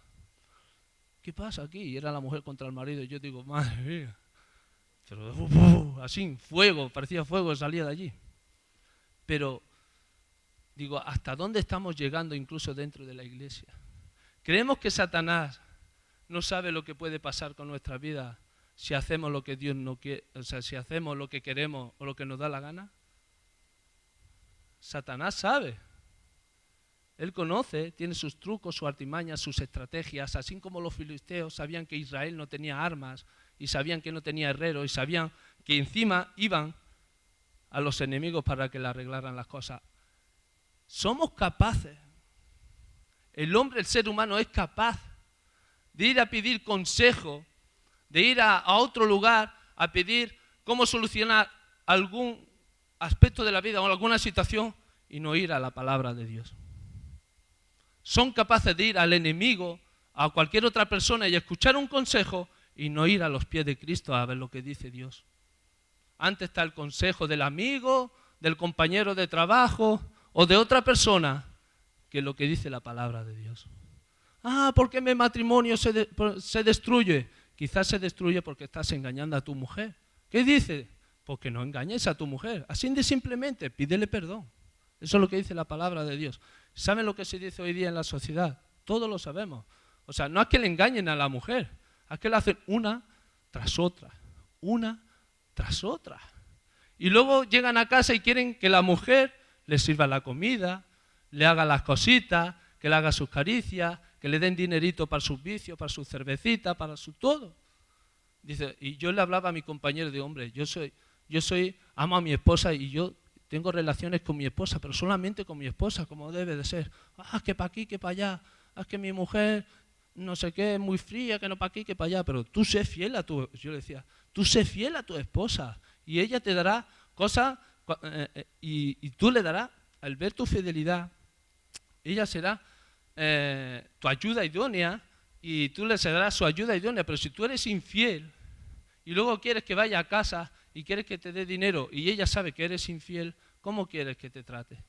¿Qué pasa aquí? Y era la mujer contra el marido. Y yo digo, madre mía. Pero así, fuego, parecía fuego, salía de allí. Pero digo, ¿hasta dónde estamos llegando incluso dentro de la iglesia? ¿Creemos que Satanás no sabe lo que puede pasar con nuestra vida si hacemos lo que Dios no quiere, o sea, si hacemos lo que queremos o lo que nos da la gana? Satanás sabe. Él conoce, tiene sus trucos, sus artimañas, sus estrategias, así como los filisteos sabían que Israel no tenía armas y sabían que no tenía herreros y sabían que encima iban a los enemigos para que le arreglaran las cosas. Somos capaces, el hombre, el ser humano es capaz de ir a pedir consejo, de ir a otro lugar a pedir cómo solucionar algún aspecto de la vida o alguna situación y no ir a la palabra de Dios. Son capaces de ir al enemigo, a cualquier otra persona y escuchar un consejo y no ir a los pies de Cristo a ver lo que dice Dios. Antes está el consejo del amigo, del compañero de trabajo o de otra persona que lo que dice la palabra de Dios. ¿Por qué mi matrimonio se destruye? Quizás se destruye porque estás engañando a tu mujer. ¿Qué dice? Porque no engañes a tu mujer. Así de simplemente, pídele perdón. Eso es lo que dice la palabra de Dios. ¿Saben lo que se dice hoy día en la sociedad? Todos lo sabemos. O sea, no es que le engañen a la mujer, es que la hacen una tras otra. Y luego llegan a casa y quieren que la mujer les sirva la comida, le haga las cositas, que le haga sus caricias, que le den dinerito para sus vicios, para su cervecita, para su todo. Dice, y yo le hablaba a mi compañero de hombre, amo a mi esposa y yo tengo relaciones con mi esposa, pero solamente con mi esposa, como debe de ser. Que para aquí, que para allá. Que mi mujer, no sé qué, es muy fría, que no para aquí, que para allá. Pero tú sé fiel a tu... Yo le decía, tú sé fiel a tu esposa. Y ella te dará cosas, y tú le darás, al ver tu fidelidad, ella será tu ayuda idónea, y tú le darás su ayuda idónea. Pero si tú eres infiel, y luego quieres que vaya a casa, y quieres que te dé dinero y ella sabe que eres infiel, ¿cómo quieres que te trate?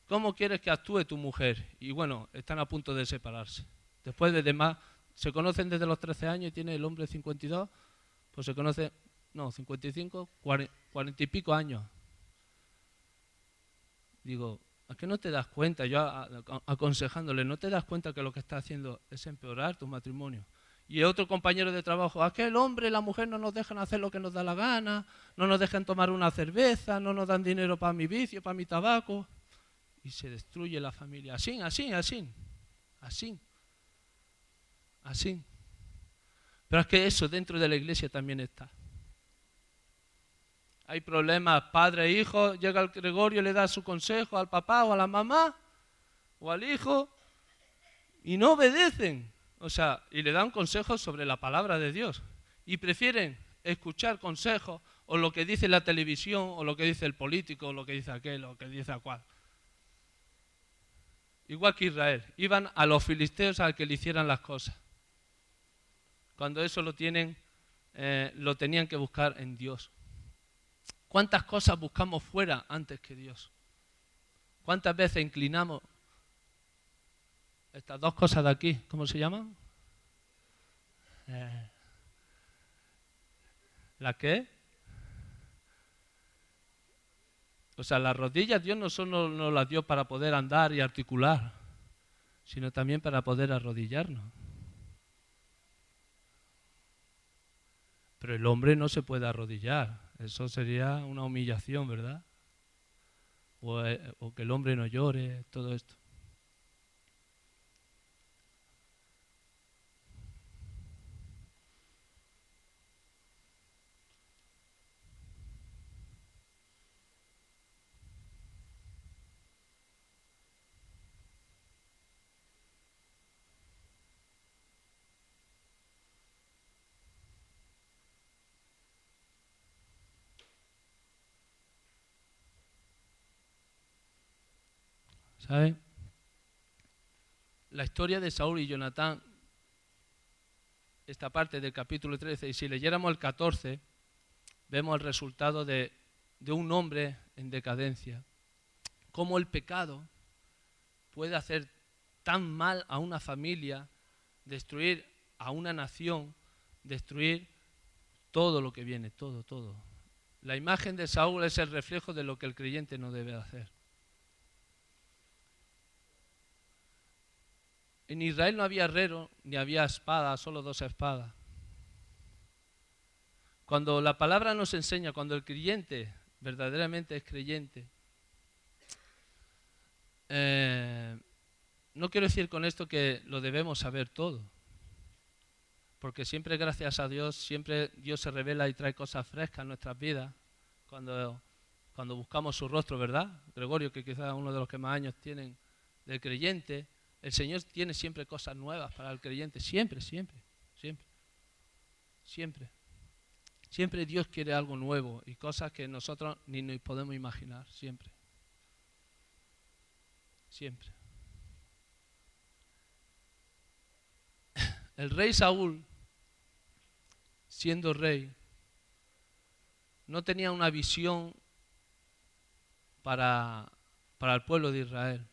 ¿Cómo quieres que actúe tu mujer? Y bueno, están a punto de separarse. Después de demás, se conocen desde los 13 años y tiene el hombre 52, pues se conoce, 55, 40 y pico años. Digo, ¿a qué no te das cuenta? Yo aconsejándole, ¿no te das cuenta que lo que estás haciendo es empeorar tu matrimonio? Y otro compañero de trabajo, que el hombre y la mujer no nos dejan hacer lo que nos da la gana, no nos dejan tomar una cerveza, no nos dan dinero para mi vicio, para mi tabaco. Y se destruye la familia. Así. Pero es que eso dentro de la iglesia también está. Hay problemas padre e hijo, llega el Gregorio, le da su consejo al papá o a la mamá o al hijo y no obedecen. O sea, y le dan consejos sobre la palabra de Dios y prefieren escuchar consejos o lo que dice la televisión o lo que dice el político o lo que dice aquel o lo que dice aquel. Igual que Israel, iban a los filisteos a que le hicieran las cosas. Cuando eso lo tenían que buscar en Dios. ¿Cuántas cosas buscamos fuera antes que Dios? ¿Cuántas veces inclinamos estas dos cosas de aquí? ¿Cómo se llaman? ¿La qué? O sea, las rodillas Dios no solo nos las dio para poder andar y articular, sino también para poder arrodillarnos. Pero el hombre no se puede arrodillar. Eso sería una humillación, ¿verdad? O que el hombre no llore, todo esto. ¿Sabe? La historia de Saúl y Jonatán, esta parte del capítulo 13, y si leyéramos el 14, vemos el resultado de un hombre en decadencia. Cómo el pecado puede hacer tan mal a una familia, destruir a una nación, destruir todo lo que viene, todo. La imagen de Saúl es el reflejo de lo que el creyente no debe hacer. En Israel no había herrero ni había espada, solo 2 espadas. Cuando la palabra nos enseña, cuando el creyente verdaderamente es creyente, no quiero decir con esto que lo debemos saber todo, porque siempre gracias a Dios, siempre Dios se revela y trae cosas frescas en nuestras vidas cuando buscamos su rostro, ¿verdad? Gregorio, que quizás uno de los que más años tienen del creyente, el Señor tiene siempre cosas nuevas para el creyente, siempre. Siempre Dios quiere algo nuevo y cosas que nosotros ni nos podemos imaginar, siempre. El rey Saúl, siendo rey, no tenía una visión para el pueblo de Israel.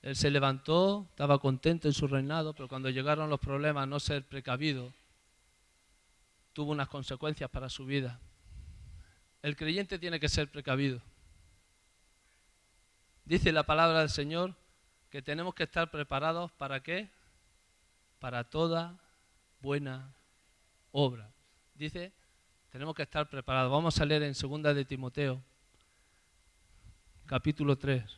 Él se levantó, estaba contento en su reinado, pero cuando llegaron los problemas, no ser precavido, tuvo unas consecuencias para su vida. El creyente tiene que ser precavido. Dice la palabra del Señor que tenemos que estar preparados ¿para qué? Para toda buena obra. Dice, tenemos que estar preparados. Vamos a leer en 2 de Timoteo, capítulo 3,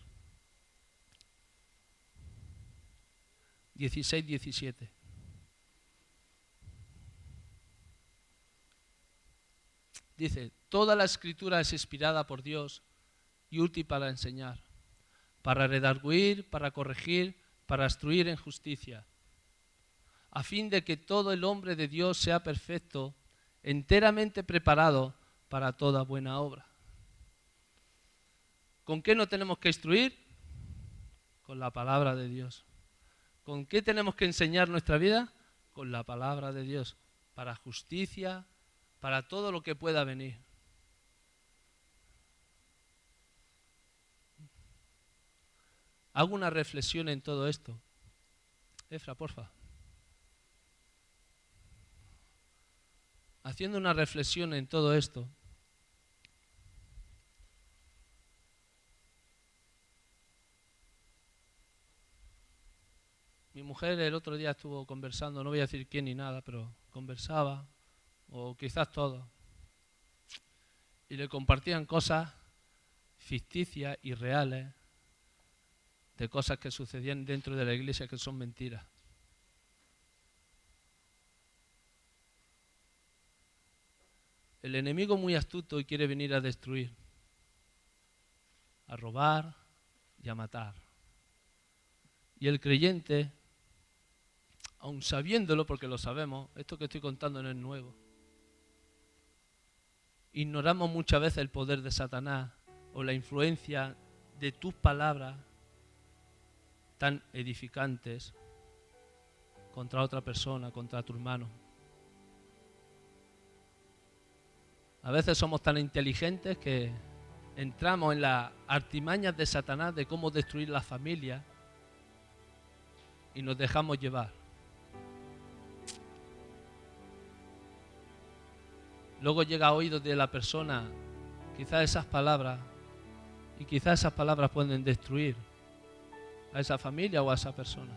16-17. Dice, toda la escritura es inspirada por Dios y útil para enseñar, para redarguir, para corregir, para instruir en justicia, a fin de que todo el hombre de Dios sea perfecto, enteramente preparado para toda buena obra. ¿Con qué no tenemos que instruir? Con la palabra de Dios. ¿Con qué tenemos que enseñar nuestra vida? Con la palabra de Dios, para justicia, para todo lo que pueda venir. Hago una reflexión en todo esto. Efra, porfa. Haciendo una reflexión en todo esto, mi mujer el otro día estuvo conversando, no voy a decir quién ni nada, pero conversaba, o quizás todos, y le compartían cosas ficticias y reales, de cosas que sucedían dentro de la iglesia que son mentiras. el enemigo es muy astuto y quiere venir a destruir, a robar y a matar. Y el creyente, aun sabiéndolo, porque lo sabemos, esto que estoy contando no es nuevo, ignoramos muchas veces el poder de Satanás o la influencia de tus palabras tan edificantes contra otra persona, contra tu hermano. A veces somos tan inteligentes que entramos en las artimañas de Satanás de cómo destruir la familia y nos dejamos llevar. Luego llega a oídos de la persona quizás esas palabras, y quizás esas palabras pueden destruir a esa familia o a esa persona.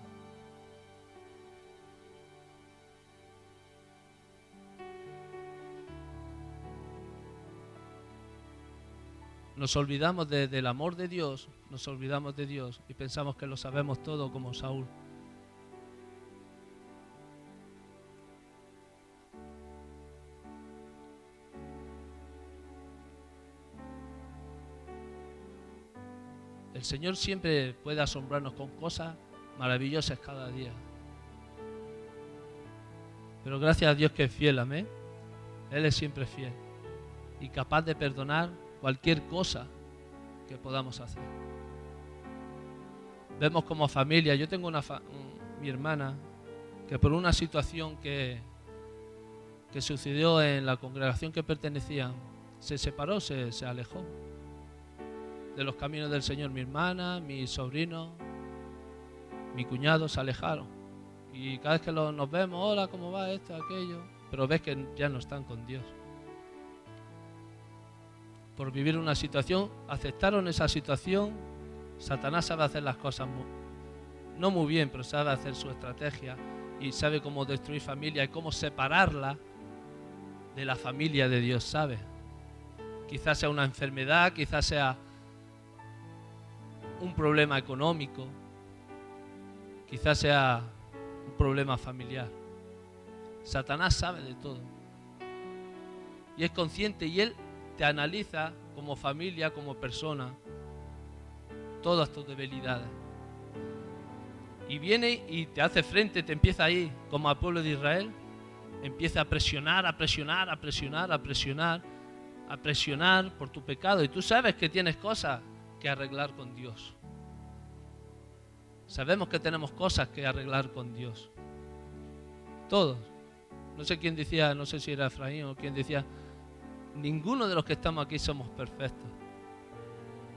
Nos olvidamos del amor de Dios, nos olvidamos de Dios y pensamos que lo sabemos todo como Saúl. El Señor siempre puede asombrarnos con cosas maravillosas cada día. Pero gracias a Dios que es fiel, amén. Él es siempre fiel y capaz de perdonar cualquier cosa que podamos hacer. Vemos como familia, yo tengo mi hermana que por una situación que sucedió en la congregación que pertenecía, se separó, se alejó de los caminos del Señor. Mi hermana, mi sobrino, mi cuñado se alejaron. Y cada vez que nos vemos, hola, ¿cómo va esto, aquello? Pero ves que ya no están con Dios. Por vivir una situación, aceptaron esa situación. Satanás sabe hacer las cosas no muy bien, pero sabe hacer su estrategia y sabe cómo destruir familia y cómo separarla de la familia de Dios, ¿sabe? Quizás sea una enfermedad, quizás sea un problema económico, quizás sea un problema familiar. Satanás sabe de todo y es consciente, y él te analiza como familia, como persona, todas tus debilidades, y viene y te hace frente, te empieza ahí como al pueblo de Israel, empieza a presionar, a presionar, a presionar, a presionar, a presionar por tu pecado, y tú sabes que tienes cosas que arreglar con Dios. Sabemos que tenemos cosas que arreglar con Dios. Todos. No sé quién decía, no sé si era Efraín o quién decía, ninguno de los que estamos aquí somos perfectos.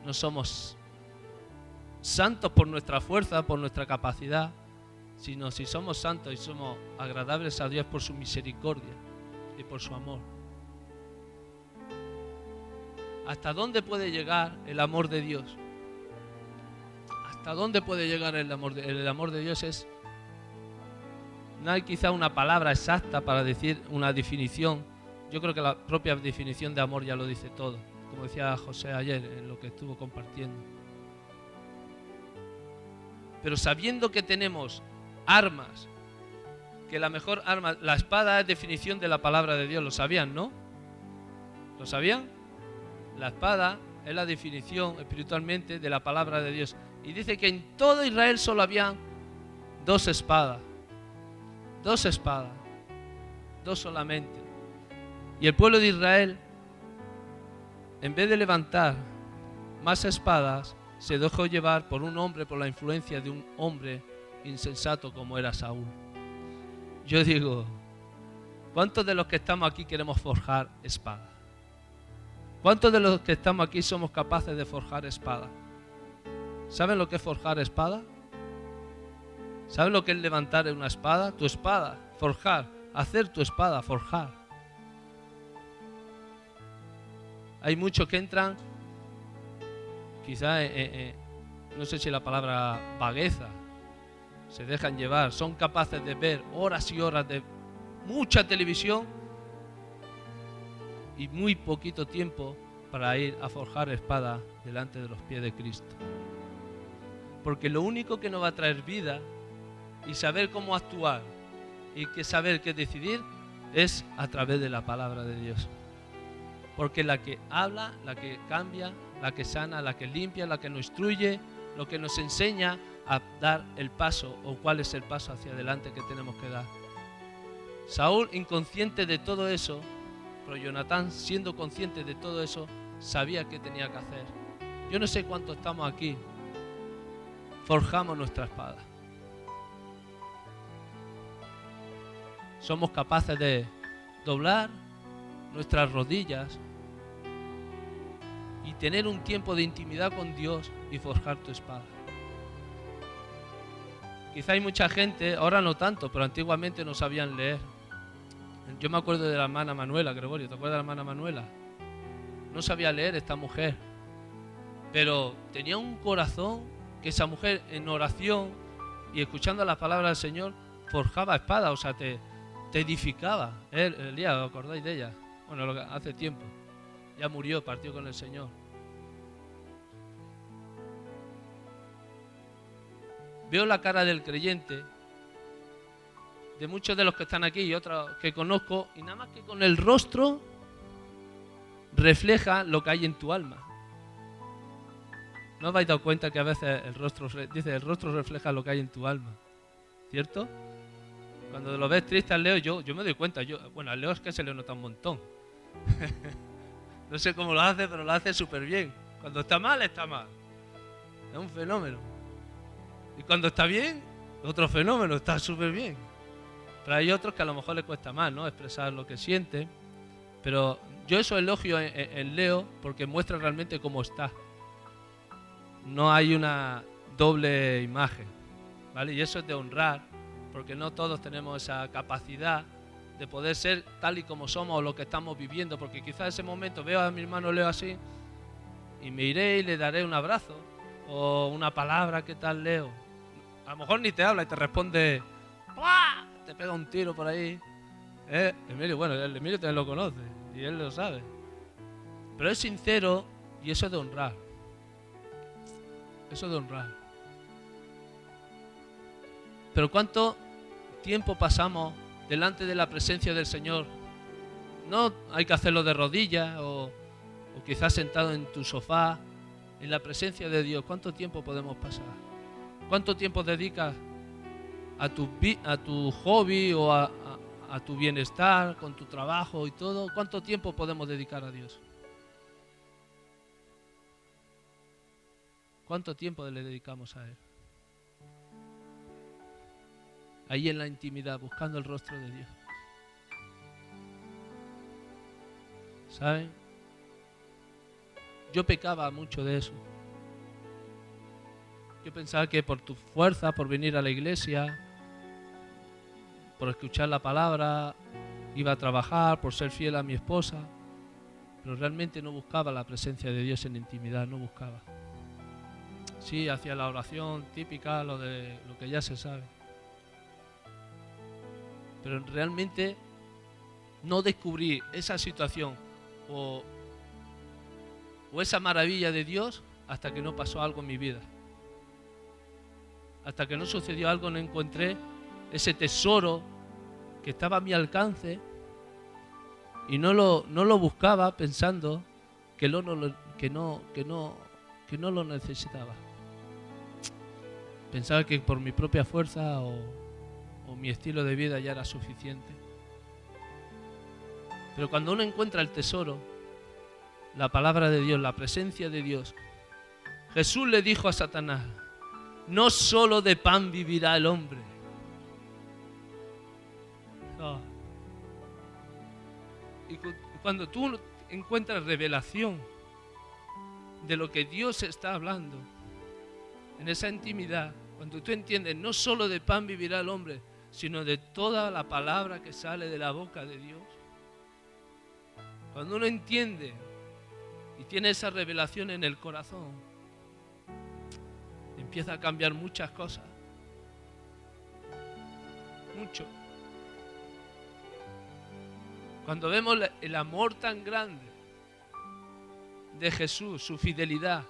No somos santos por nuestra fuerza, por nuestra capacidad, sino si somos santos y somos agradables a Dios por su misericordia y por su amor. ¿Hasta dónde puede llegar el amor de Dios? ¿Hasta dónde puede llegar el amor de Dios? El amor de Dios es... No hay quizá una palabra exacta para decir una definición. Yo creo que la propia definición de amor ya lo dice todo, como decía José ayer en lo que estuvo compartiendo. Pero sabiendo que tenemos armas, que la mejor arma, la espada es definición de la palabra de Dios, ¿lo sabían, no? ¿Lo sabían? La espada es la definición espiritualmente de la palabra de Dios. Y dice que en todo Israel solo habían dos espadas. Dos espadas. Dos solamente. Y el pueblo de Israel, en vez de levantar más espadas, se dejó llevar por un hombre, por la influencia de un hombre insensato como era Saúl. Yo digo, ¿cuántos de los que estamos aquí queremos forjar espadas? ¿Cuántos de los que estamos aquí somos capaces de forjar espada? ¿Saben lo que es forjar espada? ¿Saben lo que es levantar una espada? Tu espada, forjar, hacer tu espada, forjar. Hay muchos que entran, quizá, no sé si la palabra vagueza, se dejan llevar, son capaces de ver horas y horas de mucha televisión y muy poquito tiempo para ir a forjar espada delante de los pies de Cristo. Porque lo único que nos va a traer vida y saber cómo actuar y que saber qué decidir es a través de la palabra de Dios. Porque la que habla, la que cambia, la que sana, la que limpia, la que nos instruye, lo que nos enseña a dar el paso o cuál es el paso hacia adelante que tenemos que dar. Saúl, inconsciente de todo eso, pero Jonatán, siendo consciente de todo eso, sabía qué tenía que hacer. Yo no sé cuántos estamos aquí, forjamos nuestra espada. Somos capaces de doblar nuestras rodillas y tener un tiempo de intimidad con Dios y forjar tu espada. Quizá hay mucha gente, ahora no tanto, pero antiguamente no sabían leer. Yo me acuerdo de la hermana Manuela, Gregorio, ¿te acuerdas de la hermana Manuela? No sabía leer esta mujer, pero tenía un corazón que esa mujer en oración y escuchando las palabras del Señor forjaba espada, o sea, te edificaba. Elías, ¿os acordáis de ella? Bueno, hace tiempo. Ya murió, partió con el Señor. Veo la cara del creyente, de muchos de los que están aquí y otros que conozco, y nada más que con el rostro refleja lo que hay en tu alma. ¿No os habéis dado cuenta que a veces el rostro refleja lo que hay en tu alma? ¿Cierto? Cuando lo ves triste al Leo, yo me doy cuenta. Bueno, al Leo es que se le nota un montón. No sé cómo lo hace, pero lo hace súper bien. Cuando está mal, está mal. Es un fenómeno. Y cuando está bien, otro fenómeno, está súper bien. Pero hay otros que a lo mejor le cuesta más, ¿no? Expresar lo que siente. Pero yo eso elogio en Leo porque muestra realmente cómo está. No hay una doble imagen, ¿vale? Y eso es de honrar, porque no todos tenemos esa capacidad de poder ser tal y como somos o lo que estamos viviendo, porque quizás en ese momento veo a mi hermano Leo así y me iré y le daré un abrazo o una palabra, ¿qué tal, Leo? A lo mejor ni te habla y te responde, ¡buah! Te pega un tiro por ahí. Emilio, bueno, el Emilio también lo conoce y él lo sabe. Pero es sincero y eso es de honrar. Eso es de honrar. Pero ¿cuánto tiempo pasamos delante de la presencia del Señor? No hay que hacerlo de rodillas o quizás sentado en tu sofá, en la presencia de Dios. ¿Cuánto tiempo podemos pasar? ¿Cuánto tiempo dedicas a tu hobby o a tu bienestar, con tu trabajo y todo? ¿Cuánto tiempo podemos dedicar a Dios? ¿Cuánto tiempo le dedicamos a Él? Ahí en la intimidad, buscando el rostro de Dios. ¿Saben? Yo pecaba mucho de eso. Yo pensaba que por tu fuerza, por venir a la iglesia, por escuchar la palabra, iba a trabajar, por ser fiel a mi esposa, pero realmente no buscaba la presencia de Dios en intimidad, no buscaba. Sí, hacía la oración típica, lo que ya se sabe. Pero realmente no descubrí esa situación o esa maravilla de Dios hasta que no pasó algo en mi vida. Hasta que no sucedió algo, no encontré ese tesoro que estaba a mi alcance y no lo buscaba pensando que no lo necesitaba. Pensaba que por mi propia fuerza o mi estilo de vida ya era suficiente. Pero cuando uno encuentra el tesoro, la palabra de Dios, la presencia de Dios, Jesús le dijo a Satanás, no solo de pan vivirá el hombre. Oh. Y cuando tú encuentras revelación de lo que Dios está hablando, en esa intimidad, cuando tú entiendes, no solo de pan vivirá el hombre, sino de toda la palabra que sale de la boca de Dios. Cuando uno entiende y tiene esa revelación en el corazón, empieza a cambiar muchas cosas. Mucho. Cuando vemos el amor tan grande de Jesús, su fidelidad,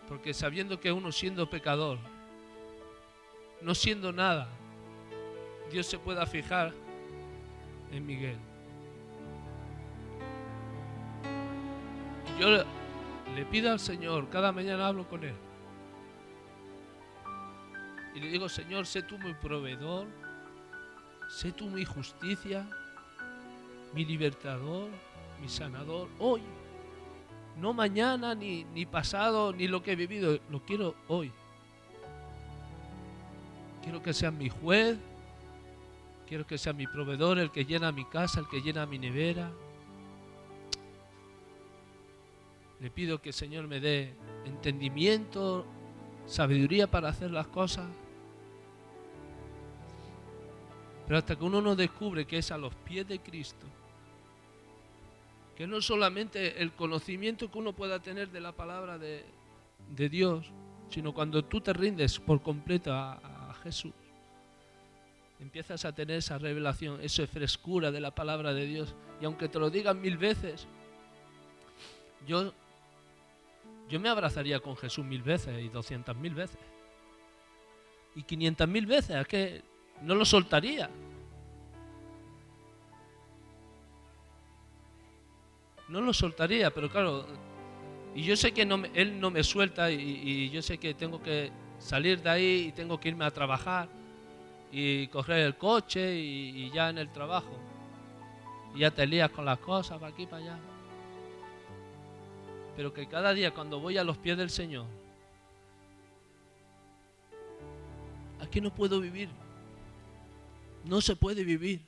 porque sabiendo que uno siendo pecador, no siendo nada, Dios se pueda fijar en Miguel. Yo le pido al Señor, cada mañana hablo con Él. Y le digo, Señor, sé tú mi proveedor, sé tú mi justicia, mi libertador, mi sanador, hoy. No mañana, ni pasado, ni lo que he vivido, lo quiero hoy. Quiero que seas mi juez, quiero que seas mi proveedor, el que llena mi casa, el que llena mi nevera. Le pido que el Señor me dé entendimiento, sabiduría para hacer las cosas. Pero hasta que uno no descubre que es a los pies de Cristo, que no solamente el conocimiento que uno pueda tener de la palabra de Dios, sino cuando tú te rindes por completo a Jesús, empiezas a tener esa revelación, esa frescura de la palabra de Dios. Y aunque te lo digan 1000 veces, yo me abrazaría con Jesús 1000 veces y 200.000 veces y 500.000 veces, es que no lo soltaría. No lo soltaría, pero claro, y yo sé que Él no me suelta y yo sé que tengo que salir de ahí y tengo que irme a trabajar y coger el coche y ya en el trabajo. Y ya te lías con las cosas para aquí, para allá. Pero que cada día cuando voy a los pies del Señor, aquí no puedo vivir. No se puede vivir.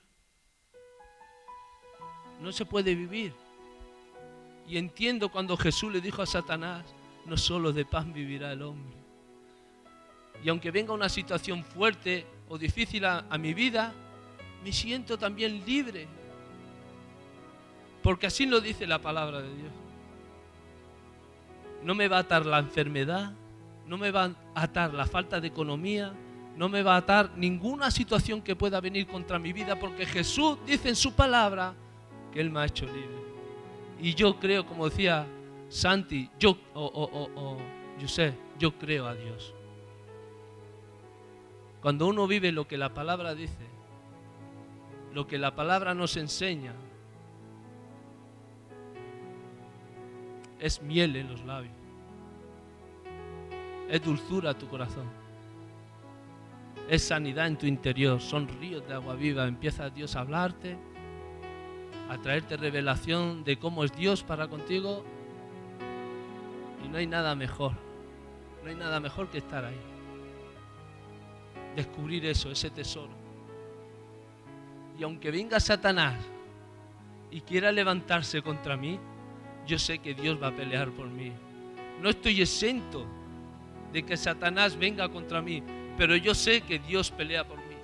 No se puede vivir. Y entiendo cuando Jesús le dijo a Satanás, no solo de pan vivirá el hombre. Y aunque venga una situación fuerte o difícil a mi vida, me siento también libre. Porque así lo dice la palabra de Dios. No me va a atar la enfermedad, no me va a atar la falta de economía, no me va a atar ninguna situación que pueda venir contra mi vida, porque Jesús dice en su palabra que Él me ha hecho libre. Y yo creo, como decía Santi, yo creo a Dios. Cuando uno vive lo que la palabra dice, lo que la palabra nos enseña, es miel en los labios, es dulzura a tu corazón, es sanidad en tu interior, son ríos de agua viva. Empieza Dios a hablarte, a traerte revelación de cómo es Dios para contigo, y no hay nada mejor, no hay nada mejor que estar ahí, descubrir eso, ese tesoro. Y aunque venga Satanás y quiera levantarse contra mí, yo sé que Dios va a pelear por mí. No estoy exento de que Satanás venga contra mí, pero yo sé que Dios pelea por mí.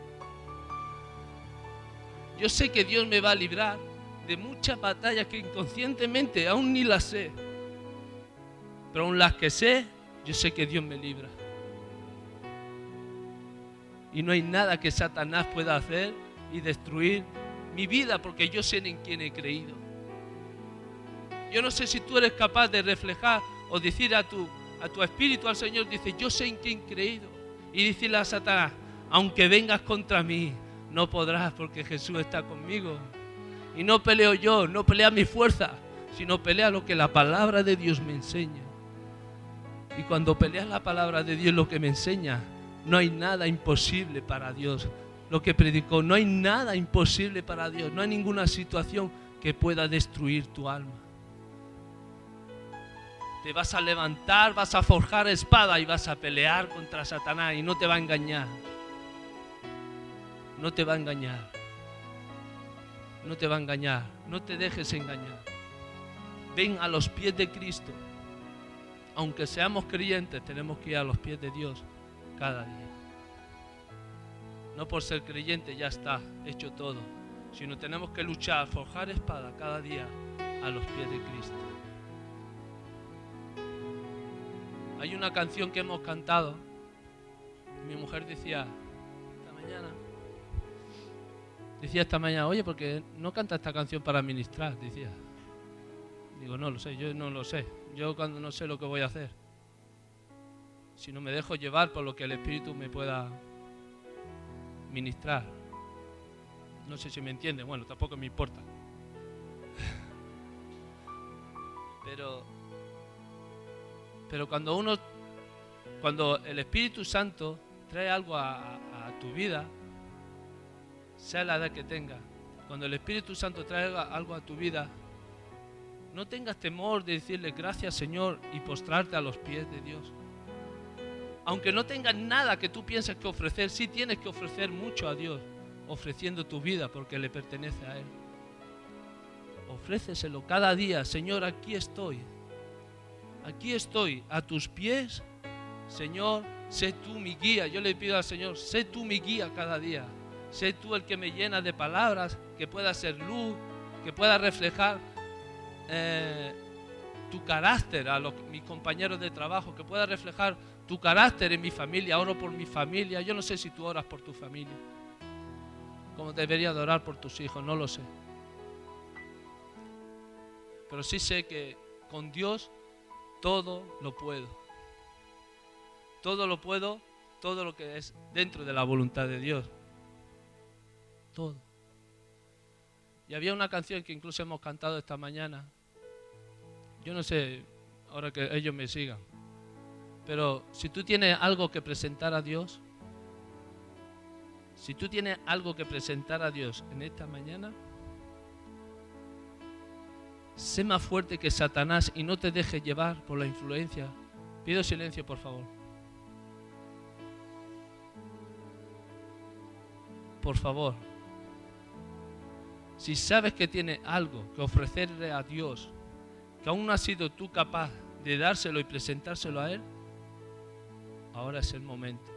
Yo sé que Dios me va a librar de muchas batallas que inconscientemente aún ni las sé, pero aún las que sé, yo sé que Dios me libra. Y no hay nada que Satanás pueda hacer y destruir mi vida, porque yo sé en quién he creído. Yo no sé si tú eres capaz de reflejar o decir a tu espíritu, al Señor, dice, yo sé en quién he creído. Y decirle a Satanás, aunque vengas contra mí, no podrás, porque Jesús está conmigo. Y no peleo yo, no pelea mi fuerza, sino pelea lo que la palabra de Dios me enseña. Y cuando peleas la palabra de Dios, lo que me enseña, no hay nada imposible para Dios. Lo que predicó, no hay nada imposible para Dios. No hay ninguna situación que pueda destruir tu alma. Te vas a levantar, vas a forjar espada y vas a pelear contra Satanás y no te va a engañar. No te va a engañar. No te va a engañar. No te dejes engañar. Ven a los pies de Cristo. Aunque seamos creyentes, tenemos que ir a los pies de Dios cada día. No por ser creyente ya está hecho todo, sino tenemos que luchar, forjar espada cada día a los pies de Cristo. Hay una canción que hemos cantado. Mi mujer decía esta mañana, oye, ¿por qué no canta esta canción para ministrar? Decía. Digo, no lo sé, yo no lo sé. Yo cuando no sé lo que voy a hacer, si no me dejo llevar por lo que el Espíritu me pueda ministrar. No sé si me entiende, bueno, tampoco me importa. Pero Pero cuando el Espíritu Santo trae algo a tu vida, sea la edad que tenga, cuando el Espíritu Santo trae algo a tu vida, no tengas temor de decirle gracias, Señor, y postrarte a los pies de Dios. Aunque no tengas nada que tú pienses que ofrecer, sí tienes que ofrecer mucho a Dios, ofreciendo tu vida porque le pertenece a Él. Ofréceselo cada día. Señor, aquí estoy a tus pies. Señor, sé tú mi guía. Yo le pido al Señor, sé tú mi guía cada día. Sé tú el que me llena de palabras, que pueda ser luz, que pueda reflejar tu carácter a mis compañeros de trabajo, que pueda reflejar tu carácter en mi familia. Oro por mi familia. Yo no sé si tú oras por tu familia, como deberías de orar por tus hijos, no lo sé. Pero sí sé que con Dios todo lo puedo. Todo lo puedo, todo lo que es dentro de la voluntad de Dios. Todo. Y había una canción que incluso hemos cantado esta mañana. Yo no sé, ahora que ellos me sigan. Pero si tú tienes algo que presentar a Dios, si tú tienes algo que presentar a Dios en esta mañana, sé más fuerte que Satanás y no te dejes llevar por la influencia. Pido silencio, por favor. Por favor. Si sabes que tienes algo que ofrecerle a Dios, que aún no has sido tú capaz de dárselo y presentárselo a Él, ahora es el momento.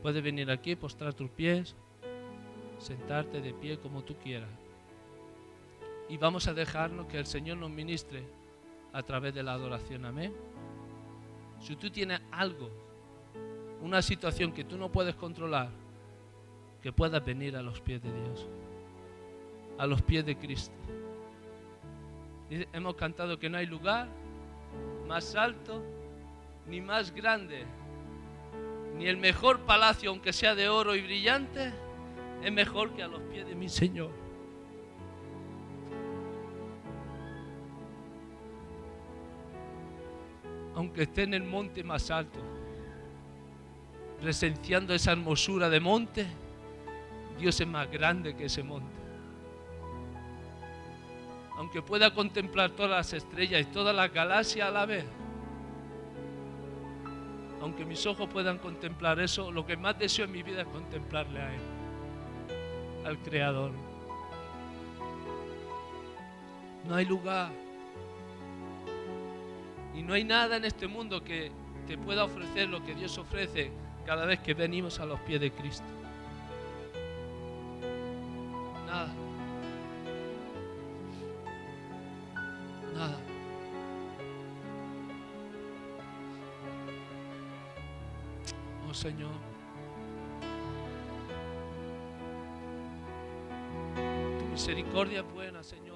Puedes venir aquí, postrar tus pies, sentarte de pie como tú quieras. Y vamos a dejarnos que el Señor nos ministre a través de la adoración. Amén. Si tú tienes algo, una situación que tú no puedes controlar, que puedas venir a los pies de Dios, a los pies de Cristo. Hemos cantado que no hay lugar más alto ni más grande, ni el mejor palacio, aunque sea de oro y brillante, es mejor que a los pies de mi Señor. Aunque esté en el monte más alto, presenciando esa hermosura de monte, Dios es más grande que ese monte. Aunque pueda contemplar todas las estrellas y todas las galaxias a la vez, aunque mis ojos puedan contemplar eso, lo que más deseo en mi vida es contemplarle a Él, al Creador. No hay lugar y no hay nada en este mundo que te pueda ofrecer lo que Dios ofrece cada vez que venimos a los pies de Cristo. Nada. Nada. Oh Señor, tu misericordia es buena, Señor.